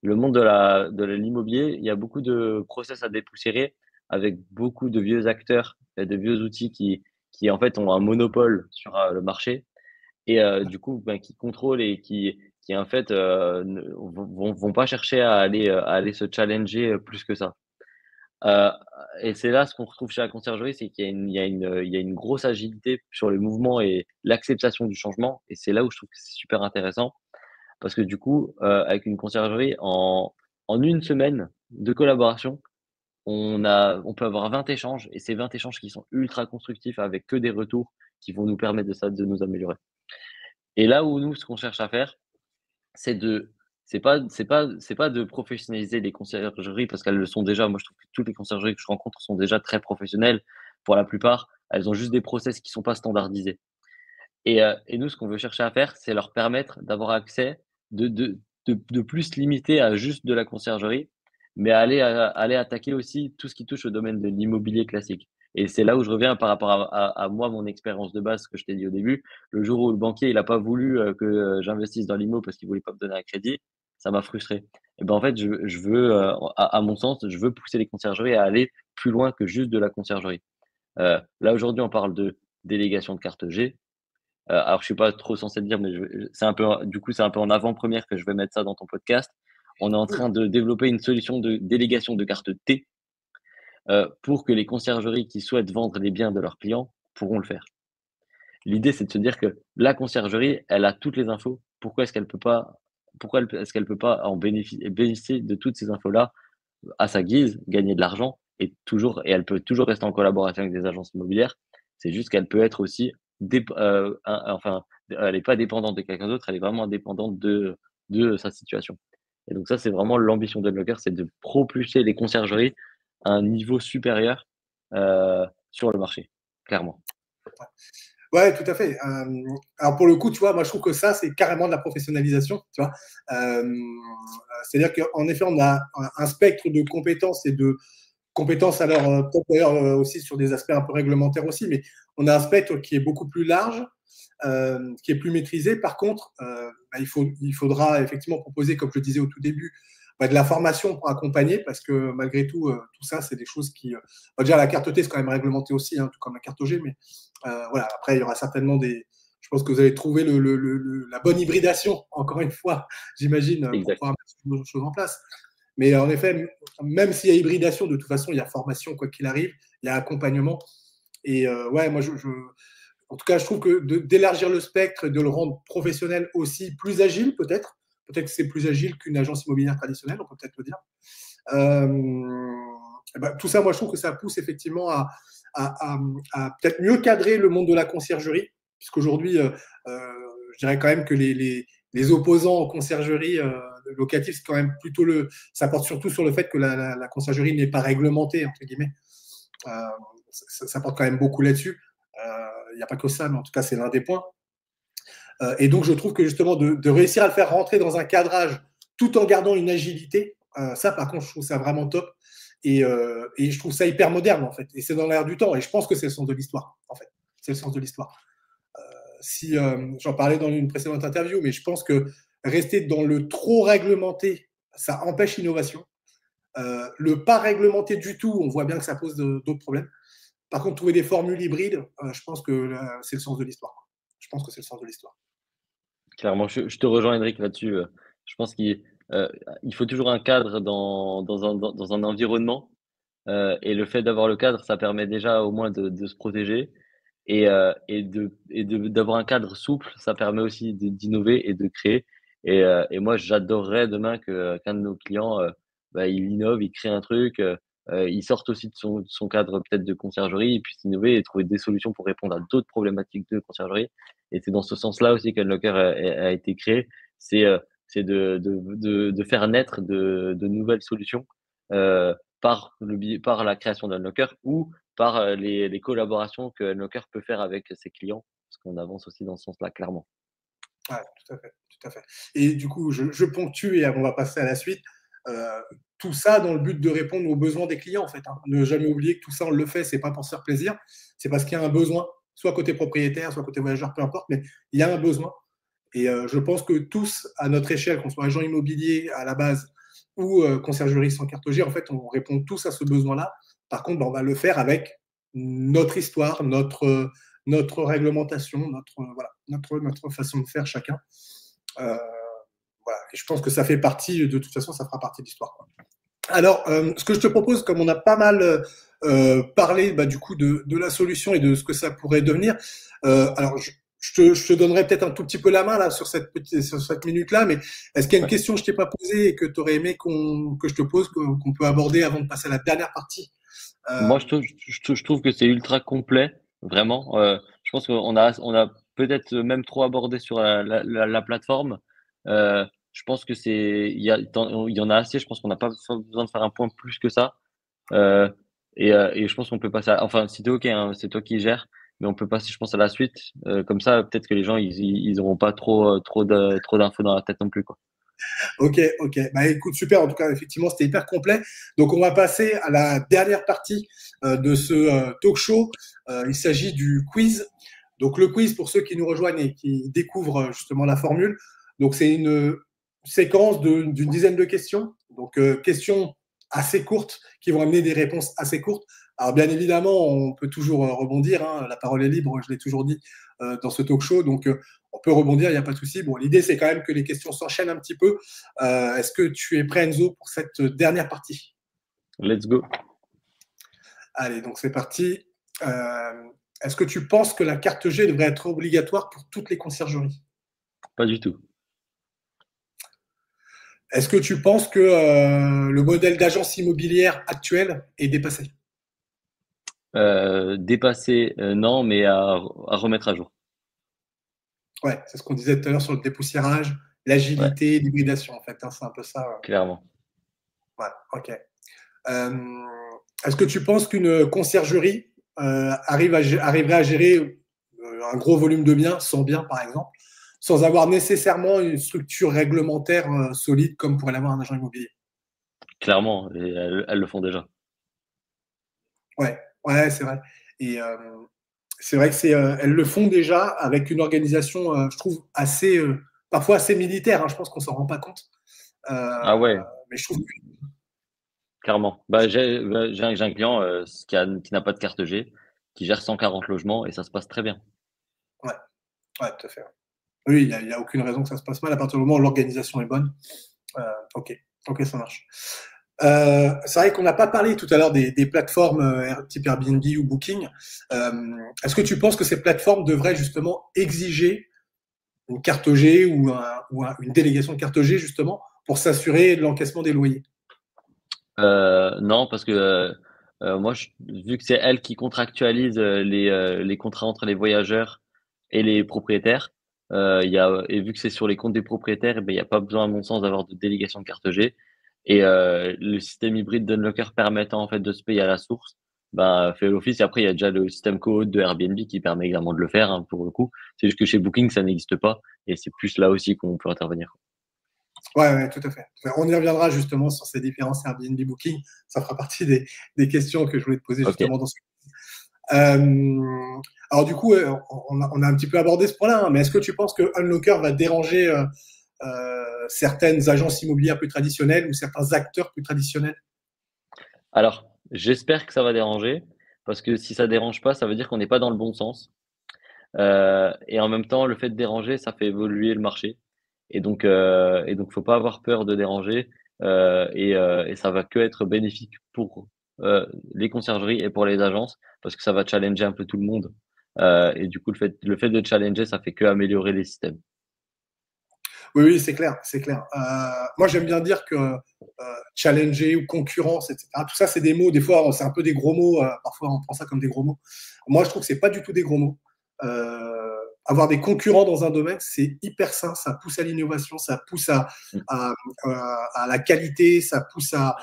Le monde de l'immobilier, il y a beaucoup de process à dépoussiérer avec beaucoup de vieux acteurs et de vieux outils qui en fait, ont un monopole sur le marché et du coup, ben, qui contrôlent et qui en fait, vont pas chercher à aller se challenger plus que ça. Heu et c'est là ce qu'on retrouve chez la conciergerie, c'est qu'il y a il y a une grosse agilité sur le mouvement et l'acceptation du changement et c'est là où je trouve que c'est super intéressant parce que du coup, avec une conciergerie, en une semaine de collaboration, on peut avoir 20 échanges et ces 20 échanges qui sont ultra constructifs avec que des retours qui vont nous permettre de nous améliorer et là où nous, ce qu'on cherche à faire, c'est de c'est pas de professionnaliser les conciergeries parce qu'elles le sont déjà. Moi, je trouve que toutes les conciergeries que je rencontre sont déjà très professionnelles. Pour la plupart, elles ont juste des process qui sont pas standardisés et nous, ce qu'on veut chercher à faire, c'est leur permettre d'avoir accès, de plus se limiter à juste de la conciergerie, mais aller attaquer aussi tout ce qui touche au domaine de l'immobilier classique et c'est là où je reviens par rapport à moi, mon expérience de base, ce que je t'ai dit au début. Le jour où le banquier, il a pas voulu, que, j'investisse dans l'immo parce qu'il voulait pas me donner un crédit, ça m'a frustré et ben, en fait, je veux, à mon sens, je veux pousser les conciergeries à aller plus loin que juste de la conciergerie. Là, aujourd'hui, on parle de délégation de carte G. Alors je suis pas trop censé le dire, mais c'est un peu, du coup, c'est un peu en avant-première que je vais mettre ça dans ton podcast. On est en train de développer une solution de délégation de carte T, pour que les conciergeries qui souhaitent vendre les biens de leurs clients pourront le faire. L'idée, c'est de se dire que la conciergerie, elle a toutes les infos. Pourquoi est-ce qu'elle peut pas bénéficier de toutes ces infos-là à sa guise, gagner de l'argent et elle peut toujours rester en collaboration avec des agences immobilières. C'est juste qu'elle peut être aussi enfin, elle est pas dépendante de quelqu'un d'autre, elle est vraiment indépendante de sa situation. Et donc ça, c'est vraiment l'ambition d'Unlocker, c'est de propulser les conciergeries à un niveau supérieur, sur le marché, clairement. Ouais, tout à fait. Alors pour le coup, tu vois, moi je trouve que ça, c'est carrément de la professionnalisation, tu vois. C'est-à-dire qu'en effet, on a un spectre de compétences et de compétences, alors peut-être d'ailleurs aussi sur des aspects un peu réglementaires aussi, mais on a un spectre qui est beaucoup plus large, qui est plus maîtrisé. Par contre, bah, il faudra effectivement proposer, comme je le disais au tout début, bah, de la formation pour accompagner, parce que malgré tout, tout ça, c'est des choses qui. Bah, déjà, la carte T, c'est quand même réglementé aussi, hein, tout comme la carte G, mais voilà. Après, il y aura certainement des. Je pense que vous allez trouver la bonne hybridation, encore une fois, j'imagine, pour Exact. pouvoir mettre ces choses en place. Mais en effet, même s'il y a hybridation, de toute façon, il y a formation, quoi qu'il arrive, il y a accompagnement. Et ouais, moi, en tout cas, je trouve que d'élargir le spectre, de le rendre professionnel aussi, plus agile peut-être. Peut-être que c'est plus agile qu'une agence immobilière traditionnelle, on peut peut-être le dire. Ben, tout ça, moi, je trouve que ça pousse effectivement à, à peut-être mieux cadrer le monde de la conciergerie, puisqu'aujourd'hui, je dirais quand même que les opposants en conciergerie locative, c'est quand même plutôt ça porte surtout sur le fait que la conciergerie n'est pas réglementée, entre guillemets. Euh, ça porte quand même beaucoup là-dessus. Il n'y a pas que ça, mais en tout cas, c'est l'un des points. Et donc, je trouve que justement, de réussir à le faire rentrer dans un cadrage tout en gardant une agilité, ça, par contre, je trouve ça vraiment top. Et je trouve ça hyper moderne, en fait. Et c'est dans l'air du temps. Et je pense que c'est le sens de l'histoire, en fait. C'est le sens de l'histoire. Si J'en parlais dans une précédente interview, mais je pense que rester dans le trop réglementé, ça empêche l'innovation. Le pas réglementé du tout, on voit bien que ça pose d'autres problèmes. Par contre, trouver des formules hybrides, je pense que c'est le sens de l'histoire. Je pense que c'est le sens de l'histoire. Clairement, je te rejoins, Henrik, là-dessus. Je pense il faut toujours un cadre dans un environnement. Et le fait d'avoir le cadre, ça permet déjà au moins de se protéger d'avoir un cadre souple, ça permet aussi d'innover et de créer. Et moi, j'adorerais demain qu'un de nos clients, bah, il innove, il crée un truc, il sorte aussi de son cadre peut-être de conciergerie, il puisse innover et trouver des solutions pour répondre à d'autres problématiques de conciergerie. Et c'est dans ce sens-là aussi qu'Unlocker a été créé. C'est de faire naître de nouvelles solutions. Par la création d'Unlocker ou par les collaborations que Unlocker peut faire avec ses clients, parce qu'on avance aussi dans ce sens-là, clairement. Ouais, tout à fait, tout à fait. Et du coup, je ponctue et on va passer à la suite. Euh, tout ça dans le but de répondre aux besoins des clients, en fait. Hein. Ne jamais oublier que tout ça, on le fait, c'est pas pour se faire plaisir, c'est parce qu'il y a un besoin, soit côté propriétaire, soit côté voyageur, peu importe, mais il y a un besoin. Et je pense que tous, à notre échelle, qu'on soit agent immobilier à la base ou conciergerie sans carte G, en fait, on répond tous à ce besoin-là. Par contre, ben, on va le faire avec notre histoire, notre réglementation, notre façon de faire chacun. Euh, voilà. Et je pense que ça fait partie, de toute façon, ça fera partie de l'histoire. Alors, ce que je te propose, comme on a pas mal parlé bah, du coup de la solution et de ce que ça pourrait devenir, alors je te donnerai peut-être un tout petit peu la main là sur cette minute-là, mais est-ce qu'il y a une Ouais. question que je t'ai pas posée et que tu aurais aimé que je te pose, qu'on peut aborder avant de passer à la dernière partie? Moi, je trouve que c'est ultra complet, vraiment. Je pense on a peut-être même trop abordé sur la plateforme. Je pense que il y en a assez. Je pense qu'on n'a pas besoin de faire un point plus que ça. Euh, et je pense qu'on peut passer enfin, si t'es OK, hein, c'est toi qui gères, mais on peut passer, je pense, à la suite. Comme ça, peut-être que les gens, ils auront pas trop d'infos dans la tête non plus, quoi. Ok, ok. Bah écoute, super. En tout cas, effectivement, c'était hyper complet. Donc, on va passer à la dernière partie de ce talk show. Il s'agit du quiz. Donc, le quiz, pour ceux qui nous rejoignent et qui découvrent justement la formule, donc c'est une séquence d'une dizaine de questions. Donc, questions assez courtes qui vont amener des réponses assez courtes. Alors, bien évidemment, on peut toujours rebondir. Hein. La parole est libre, je l'ai toujours dit dans ce talk show. Donc, on peut rebondir, il n'y a pas de souci. Bon, l'idée, c'est quand même que les questions s'enchaînent un petit peu. Est-ce que tu es prêt, Enzo, pour cette dernière partie? Let's go. Allez, donc c'est parti. Euh, Est-ce que tu penses que la carte G devrait être obligatoire pour toutes les conciergeries? Pas du tout. Est-ce que tu penses que le modèle d'agence immobilière actuel est dépassé? Dépasser, non, mais à remettre à jour. Ouais, c'est ce qu'on disait tout à l'heure sur le dépoussiérage, Ouais, l'agilité, l'hybridation, en fait. Hein, c'est un peu ça. clairement. Ouais, ok. Euh, Est-ce que tu penses qu'une conciergerie arriverait à gérer un gros volume de biens, 100 biens par exemple, sans avoir nécessairement une structure réglementaire solide comme pourrait l'avoir un agent immobilier? Clairement, et elles le font déjà. Ouais, ouais, c'est vrai. Et c'est vrai que elles le font déjà avec une organisation, je trouve, assez, parfois assez militaire. Hein, je pense qu'on s'en rend pas compte. Ah Euh, ouais, mais je trouve que, clairement. J'ai un client qui n'a pas de carte G, qui gère 140 logements et ça se passe très bien. ouais, ouais, tout à fait. Oui, il n'y a aucune raison que ça se passe mal à partir du moment où l'organisation est bonne. Euh, ok, ok, ça marche. C'est vrai qu'on n'a pas parlé tout à l'heure des plateformes type Airbnb ou Booking. Est-ce que tu penses que ces plateformes devraient justement exiger une carte G une délégation de carte G justement pour s'assurer de l'encaissement des loyers? Non, parce que moi, vu que c'est elle qui contractualise les contrats entre les voyageurs et les propriétaires, et vu que c'est sur les comptes des propriétaires, eh ben, il n'y a pas besoin, à mon sens, d'avoir de délégation de carte G. Et le système hybride d'Unlocker permettant en fait de se payer à la source, ben, fait l'office. Et après, il y a déjà le système co-host de Airbnb qui permet également de le faire, hein, pour le coup. C'est juste que chez Booking, ça n'existe pas. Et c'est plus là aussi qu'on peut intervenir. Ouais, ouais, tout à fait. On y reviendra justement sur ces différences Airbnb Booking. Ça fera partie des questions que je voulais te poser Ok. justement dans ce. Alors du coup, on a un petit peu abordé ce point-là, hein, mais est-ce que tu penses que Unlocker va déranger certaines agences immobilières plus traditionnelles ou certains acteurs plus traditionnels? Alors, j'espère que ça va déranger, parce que si ça dérange pas, ça veut dire qu'on n'est pas dans le bon sens. Et en même temps, le fait de déranger, ça fait évoluer le marché. Et donc, faut pas avoir peur de déranger. Et ça va que être bénéfique pour les conciergeries et pour les agences, parce que ça va challenger un peu tout le monde. Et du coup, le fait de challenger, ça fait que améliorer les systèmes. Oui, oui, c'est clair, c'est clair. Moi, j'aime bien dire que challenger ou concurrence, etc. Tout ça, c'est des mots. Des fois, c'est un peu des gros mots. Parfois, on prend ça comme des gros mots. Moi, je trouve que c'est pas du tout des gros mots. Avoir des concurrents dans un domaine, c'est hyper sain. Ça pousse à l'innovation, ça pousse Mm. à, à la qualité, ça pousse à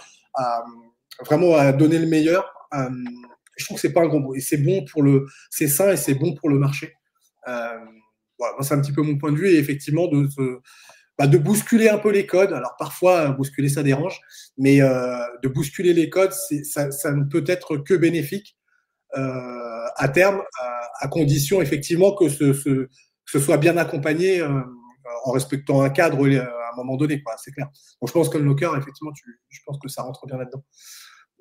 vraiment à donner le meilleur. Je trouve que c'est pas un gros mot. Et c'est bon pour c'est sain et c'est bon pour le marché. Voilà, moi, c'est un petit peu mon point de vue. Et effectivement, de bousculer un peu les codes. Alors parfois, bousculer, ça dérange, mais de bousculer les codes, ça ne peut être que bénéfique à terme, à condition effectivement que ce soit bien accompagné en respectant un cadre à un moment donné, quoi, c'est clair. Donc je pense que le Unlocker, effectivement, je pense que ça rentre bien là-dedans.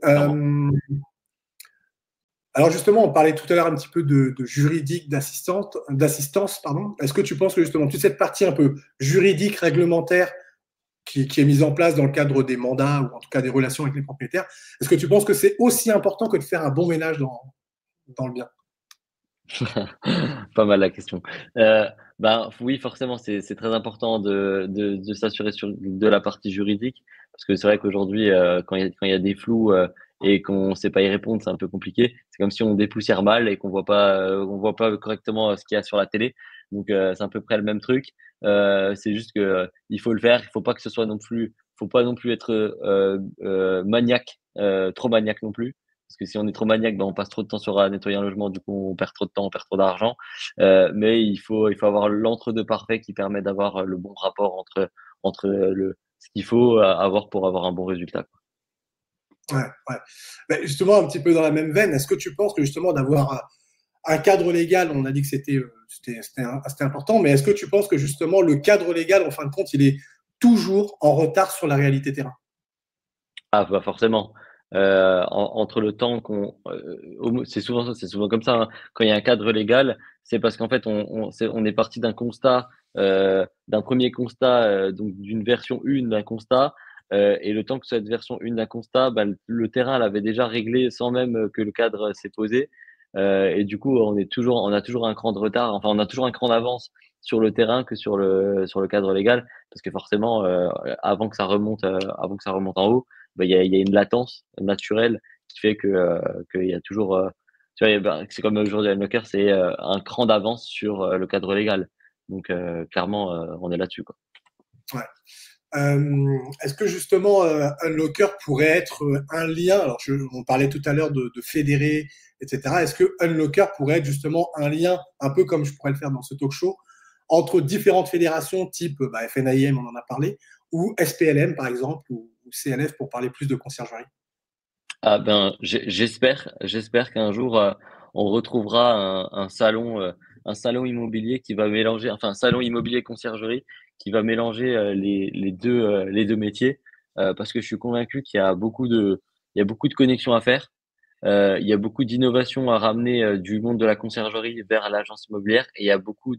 Clairement. Alors justement, on parlait tout à l'heure un petit peu de juridique, d'assistance, pardon. Est-ce que tu penses que justement toute cette partie un peu juridique, réglementaire, qui est mise en place dans le cadre des mandats ou en tout cas des relations avec les propriétaires, est-ce que tu penses que c'est aussi important que de faire un bon ménage dans le bien? Pas mal la question. Euh, Ben oui, forcément, c'est très important de s'assurer sur de la partie juridique, parce que c'est vrai qu'aujourd'hui, quand il y a des flous et qu'on ne sait pas y répondre, c'est un peu compliqué. C'est comme si on dépoussière mal et qu'on voit pas correctement ce qu'il y a sur la télé. Donc c'est à peu près le même truc. C'est juste que il faut le faire. Il faut pas que ce soit non plus, faut pas non plus être maniaque, trop maniaque non plus. Parce que si on est trop maniaque, ben on passe trop de temps sur à nettoyer un logement, du coup on perd trop de temps, on perd trop d'argent. Mais il faut avoir l'entre-deux parfait qui permet d'avoir le bon rapport entre ce qu'il faut avoir pour avoir un bon résultat, quoi. Ouais, ouais. Ben, justement, un petit peu dans la même veine, est-ce que tu penses que justement d'avoir un cadre légal, on a dit que c'était important, mais est-ce que tu penses que justement le cadre légal, en fin de compte, il est toujours en retard sur la réalité terrain? Ah bah forcément. Entre le temps c'est souvent ça, c'est souvent comme ça, hein. Quand il y a un cadre légal, c'est parce qu'en fait on est parti d'un constat, d'un premier constat, donc d'une version 1 d'un constat, et le temps que cette version 1 d'un constat, bah, le terrain l'avait déjà réglé sans même que le cadre s'est posé. Et du coup on a toujours un cran de retard, enfin on a toujours un cran d'avance sur le terrain que sur le cadre légal, parce que forcément, avant que ça remonte en haut, bah, il y a une latence naturelle qui fait qu'il y a toujours, tu vois, c'est comme aujourd'hui à Unlocker, c'est un cran d'avance sur le cadre légal. Donc, clairement, on est là-dessus, quoi. Ouais. Est-ce que justement Unlocker pourrait être un lien, alors on parlait tout à l'heure de fédérer, etc. Est-ce que Unlocker pourrait être justement un lien, un peu comme je pourrais le faire dans ce talk show, entre différentes fédérations type FNIM, on en a parlé, ou SPLM par exemple, ou CLF pour parler plus de conciergerie? Ah ben, j'espère qu'un jour, on retrouvera un salon immobilier qui va mélanger, enfin, un salon immobilier conciergerie qui va mélanger les deux métiers, parce que je suis convaincu il y a beaucoup de connexions à faire. Il y a beaucoup d'innovations à ramener du monde de la conciergerie vers l'agence immobilière, et il y a beaucoup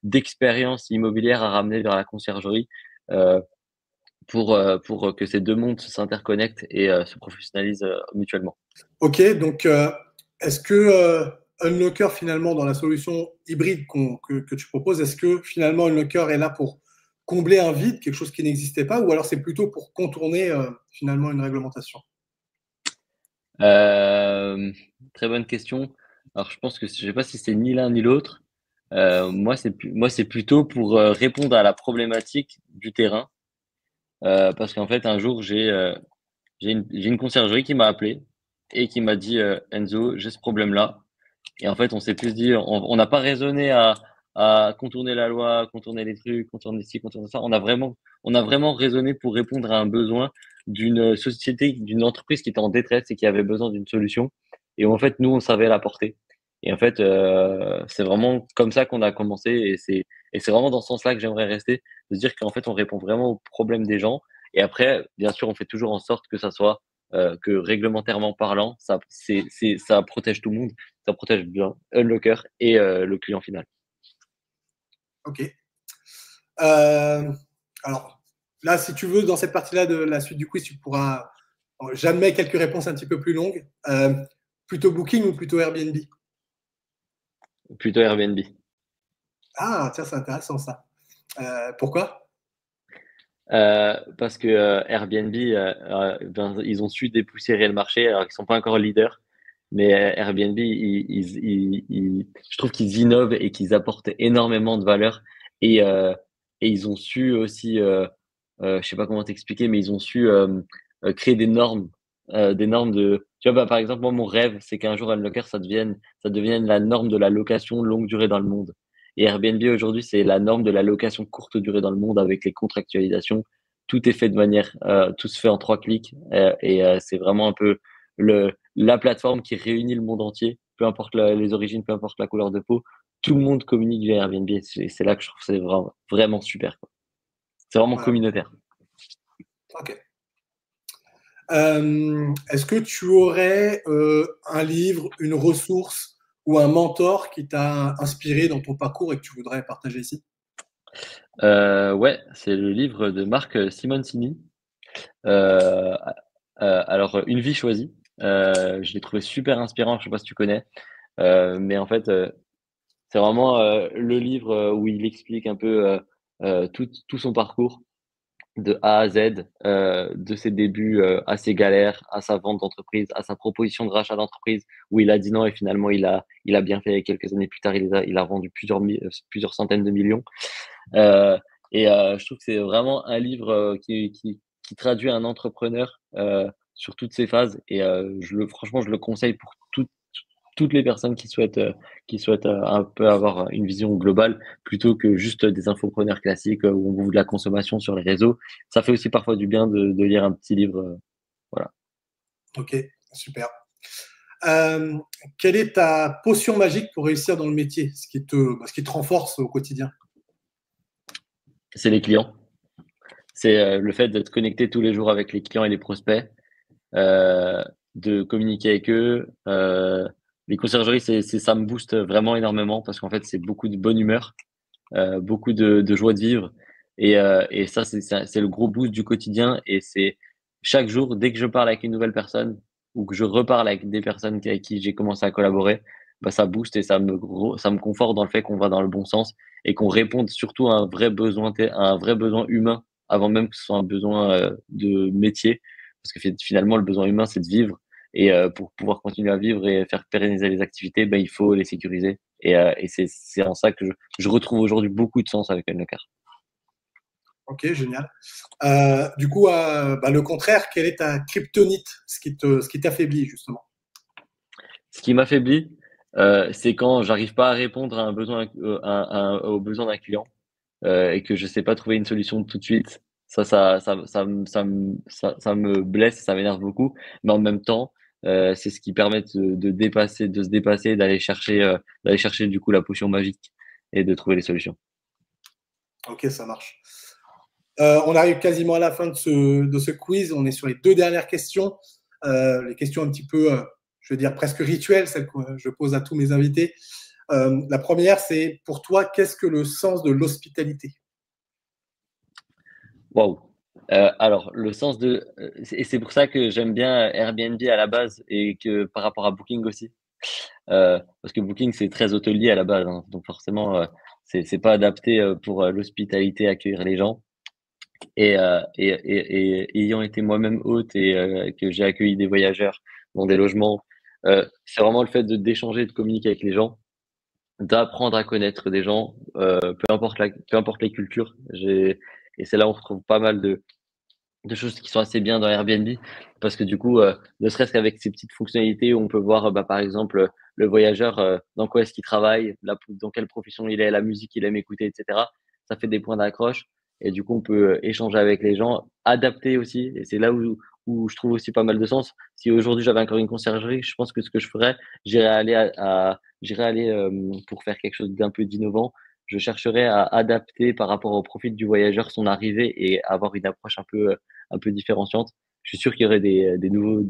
d'expériences immobilières à ramener vers la conciergerie euh, pour que ces deux mondes s'interconnectent et se professionnalisent mutuellement. Ok, donc est-ce que Unlocker finalement dans la solution hybride que tu proposes, est-ce que finalement Unlocker est là pour combler un vide, quelque chose qui n'existait pas, ou alors c'est plutôt pour contourner finalement une réglementation? Euh, Très bonne question. Alors, je pense que je sais pas si c'est ni l'un ni l'autre. Moi, c'est plutôt pour répondre à la problématique du terrain. Parce qu'en fait, un jour, j'ai une conciergerie qui m'a appelé et qui m'a dit Enzo, j'ai ce problème-là. Et en fait, on s'est plus dit, on n'a pas raisonné à contourner la loi, contourner les trucs, contourner ci, contourner ça. On a vraiment raisonné pour répondre à un besoin d'une société, d'une entreprise qui était en détresse et qui avait besoin d'une solution. Et en fait, nous, on savait l'apporter. Et en fait, c'est vraiment comme ça qu'on a commencé. Et c'est vraiment dans ce sens-là que j'aimerais rester, de se dire qu'en fait, on répond vraiment aux problèmes des gens. Et après, bien sûr, on fait toujours en sorte que ça soit, que réglementairement parlant, ça protège tout le monde, ça protège bien Unlocker et le client final. Ok. Euh, alors là, si tu veux, dans cette partie-là de la suite du quiz, tu pourras, j'admets quelques réponses un petit peu plus longues. Plutôt Booking ou plutôt Airbnb? Plutôt Airbnb. Ah, tiens, c'est intéressant ça. Pourquoi? Parce que Airbnb, ben, ils ont su dépoussiérer le marché, alors qu'ils sont pas encore leaders. Mais Airbnb, je trouve qu'ils innovent et qu'ils apportent énormément de valeur. Et, et ils ont su aussi, je sais pas comment t'expliquer, mais ils ont su créer des normes de. Tu vois, bah, par exemple, moi, mon rêve, c'est qu'un jour, Unlocker, ça devienne la norme de la location longue durée dans le monde. Et Airbnb aujourd'hui, c'est la norme de la location courte durée dans le monde avec les contractualisations. Tout est fait de manière, tout se fait en 3 clics. C'est vraiment un peu la plateforme qui réunit le monde entier, peu importe les origines, peu importe la couleur de peau. Tout le monde communique via Airbnb. C'est là que je trouve que c'est vraiment super, quoi. C'est vraiment Voilà. communautaire. Ok. Est-ce que tu aurais un livre, une ressource ou un mentor qui t'a inspiré dans ton parcours et que tu voudrais partager ici? Ouais, c'est le livre de Marc Simoncini. Euh, alors, Une vie choisie. Je l'ai trouvé super inspirant. Je sais pas si tu connais. Mais en fait, c'est vraiment le livre où il explique un peu tout son parcours de A à Z, de ses débuts à ses galères, à sa vente d'entreprise, à sa proposition de rachat d'entreprise, où il a dit non et finalement il a bien fait. Quelques années plus tard, il a vendu plusieurs centaines de millions. Euh, je trouve que c'est vraiment un livre qui traduit un entrepreneur sur toutes ses phases. Franchement, je le conseille pour toutes les personnes qui souhaitent un peu avoir une vision globale plutôt que juste des infopreneurs classiques où on vous de la consommation sur les réseaux. Ça fait aussi parfois du bien de lire un petit livre. Voilà. Ok, super. Euh, Quelle est ta potion magique pour réussir dans le métier, ce qui te renforce au quotidien? C'est les clients. C'est le fait d'être connecté tous les jours avec les clients et les prospects, euh, de communiquer avec eux. Les conciergeries, ça me booste vraiment énormément parce qu'en fait, c'est beaucoup de bonne humeur, beaucoup de joie de vivre. Et ça, c'est le gros boost du quotidien. Et c'est chaque jour, dès que je parle avec une nouvelle personne ou que je reparle avec des personnes avec qui j'ai commencé à collaborer, bah, ça booste et ça me conforte dans le fait qu'on va dans le bon sens et qu'on réponde surtout à un vrai besoin humain avant même que ce soit un besoin de métier. Parce que finalement, le besoin humain, c'est de vivre. Et pour pouvoir continuer à vivre et faire pérenniser les activités, ben, il faut les sécuriser. Et c'est en ça que je retrouve aujourd'hui beaucoup de sens avec Unlocker. Ok, génial. Du coup, le contraire, quelle est ta kryptonite, ce qui t'affaiblit justement? Ce qui m'affaiblit, c'est quand j'arrive pas à répondre aux besoins d'un client et que je sais pas trouver une solution tout de suite. Ça me blesse, ça m'énerve beaucoup. Mais en même temps, c'est ce qui permet de se dépasser, d'aller chercher du coup la potion magique et de trouver les solutions. Ok, ça marche. On arrive quasiment à la fin de ce quiz. On est sur les deux dernières questions. Les questions un petit peu, je veux dire, presque rituelles, celles que je pose à tous mes invités. La première, c'est pour toi, qu'est-ce que le sens de l'hospitalité? Waouh. Alors, le sens et c'est pour ça que j'aime bien Airbnb à la base et que par rapport à Booking aussi. Parce que Booking, c'est très hôtelier à la base, hein. Donc forcément, c'est pas adapté pour l'hospitalité, accueillir les gens. Et ayant été moi-même hôte et que j'ai accueilli des voyageurs dans des logements, c'est vraiment le fait d'échanger, de communiquer avec les gens, d'apprendre à connaître des gens, peu importe les cultures. Et c'est là où on retrouve pas mal de choses qui sont assez bien dans Airbnb parce que du coup, ne serait-ce qu'avec ces petites fonctionnalités où on peut voir, bah, par exemple, le voyageur, dans quoi est-ce qu'il travaille, dans quelle profession il est, la musique qu'il aime écouter, etc. Ça fait des points d'accroche et du coup, on peut échanger avec les gens, adapter aussi. Et c'est là où je trouve aussi pas mal de sens. Si aujourd'hui j'avais encore une conciergerie, je pense que ce que je ferais, j'irais aller pour faire quelque chose d'un peu d'innovant. Je chercherais à adapter par rapport au profil du voyageur son arrivée et avoir une approche un peu différenciante. Je suis sûr qu'il y aurait des nouvelles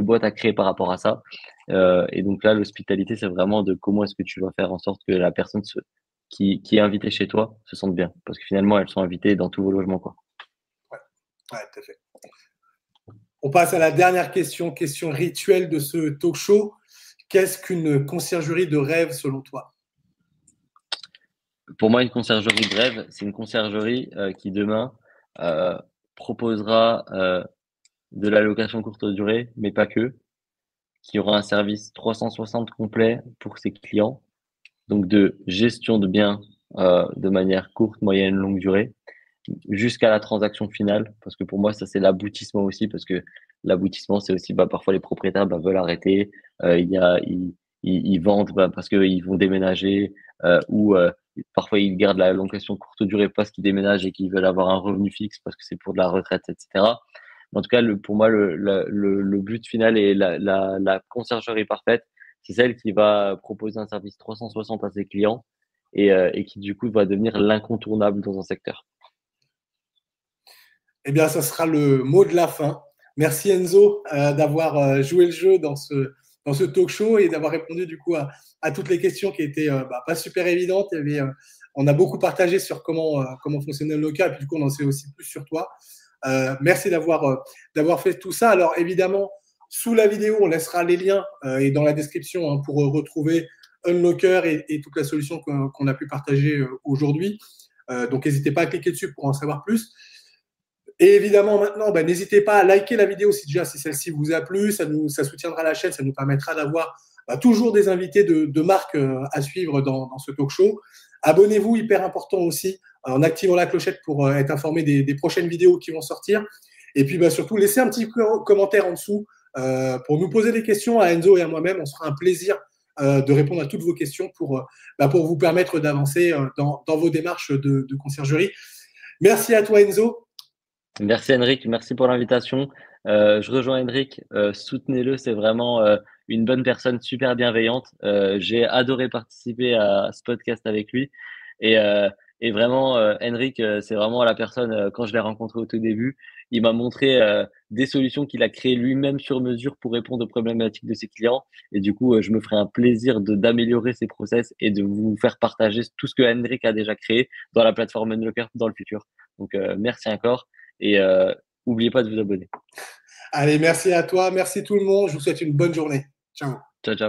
boîtes à créer par rapport à ça. Et donc là, l'hospitalité, c'est vraiment de comment est-ce que tu vas faire en sorte que la personne qui est invitée chez toi se sente bien. Parce que finalement, elles sont invitées dans tous vos logements, quoi. Ouais, ouais, tout à fait. On passe à la dernière question rituelle de ce talk show. Qu'est-ce qu'une conciergerie de rêve selon toi? Pour moi, une conciergerie de rêve, c'est une conciergerie qui demain euh, proposera de la location courte durée, mais pas que, qui aura un service 360 complet pour ses clients, donc de gestion de biens de manière courte, moyenne, longue durée, jusqu'à la transaction finale, parce que pour moi, ça c'est l'aboutissement aussi, parce que l'aboutissement, c'est aussi bah, parfois les propriétaires bah, veulent arrêter, il y a, ils vendent parce qu'ils vont déménager ou parfois ils gardent la location courte durée parce qu'ils déménagent et qu'ils veulent avoir un revenu fixe parce que c'est pour de la retraite, etc. En tout cas, pour moi, le but final et la conciergerie parfaite, c'est celle qui va proposer un service 360 à ses clients et qui, du coup, va devenir l'incontournable dans un secteur. Eh bien, ça sera le mot de la fin. Merci Enzo d'avoir joué le jeu dans ce talk show et d'avoir répondu du coup à toutes les questions qui étaient pas super évidentes. On a beaucoup partagé sur comment fonctionnait le local et puis du coup on en sait aussi plus sur toi. Merci d'avoir fait tout ça. Alors évidemment, sous la vidéo, on laissera les liens et dans la description pour retrouver Unlocker et toute la solution qu'on a pu partager aujourd'hui. Donc n'hésitez pas à cliquer dessus pour en savoir plus. Et évidemment, maintenant, n'hésitez pas à liker la vidéo si celle-ci vous a plu. Ça soutiendra la chaîne, ça nous permettra d'avoir toujours des invités de marque à suivre dans ce talk show. Abonnez-vous, hyper important aussi, en activant la clochette pour être informé des prochaines vidéos qui vont sortir. Et puis surtout, laissez un petit commentaire en dessous pour nous poser des questions à Enzo et à moi-même. On se fera un plaisir de répondre à toutes vos questions pour vous permettre d'avancer dans vos démarches de conciergerie. Merci à toi, Enzo. Merci Henrik, merci pour l'invitation. Je rejoins Henrik, soutenez-le, c'est vraiment une bonne personne, super bienveillante. J'ai adoré participer à ce podcast avec lui et, euh, et vraiment, Henrik, c'est vraiment la personne, quand je l'ai rencontré au tout début, il m'a montré des solutions qu'il a créées lui-même sur mesure pour répondre aux problématiques de ses clients. Et du coup, je me ferai un plaisir d'améliorer ses process et de vous faire partager tout ce que Henrik a déjà créé dans la plateforme Unlocker dans le futur. Donc, merci encore. Et n'oubliez pas de vous abonner. Allez, merci à toi, merci tout le monde. Je vous souhaite une bonne journée. Ciao. Ciao, ciao.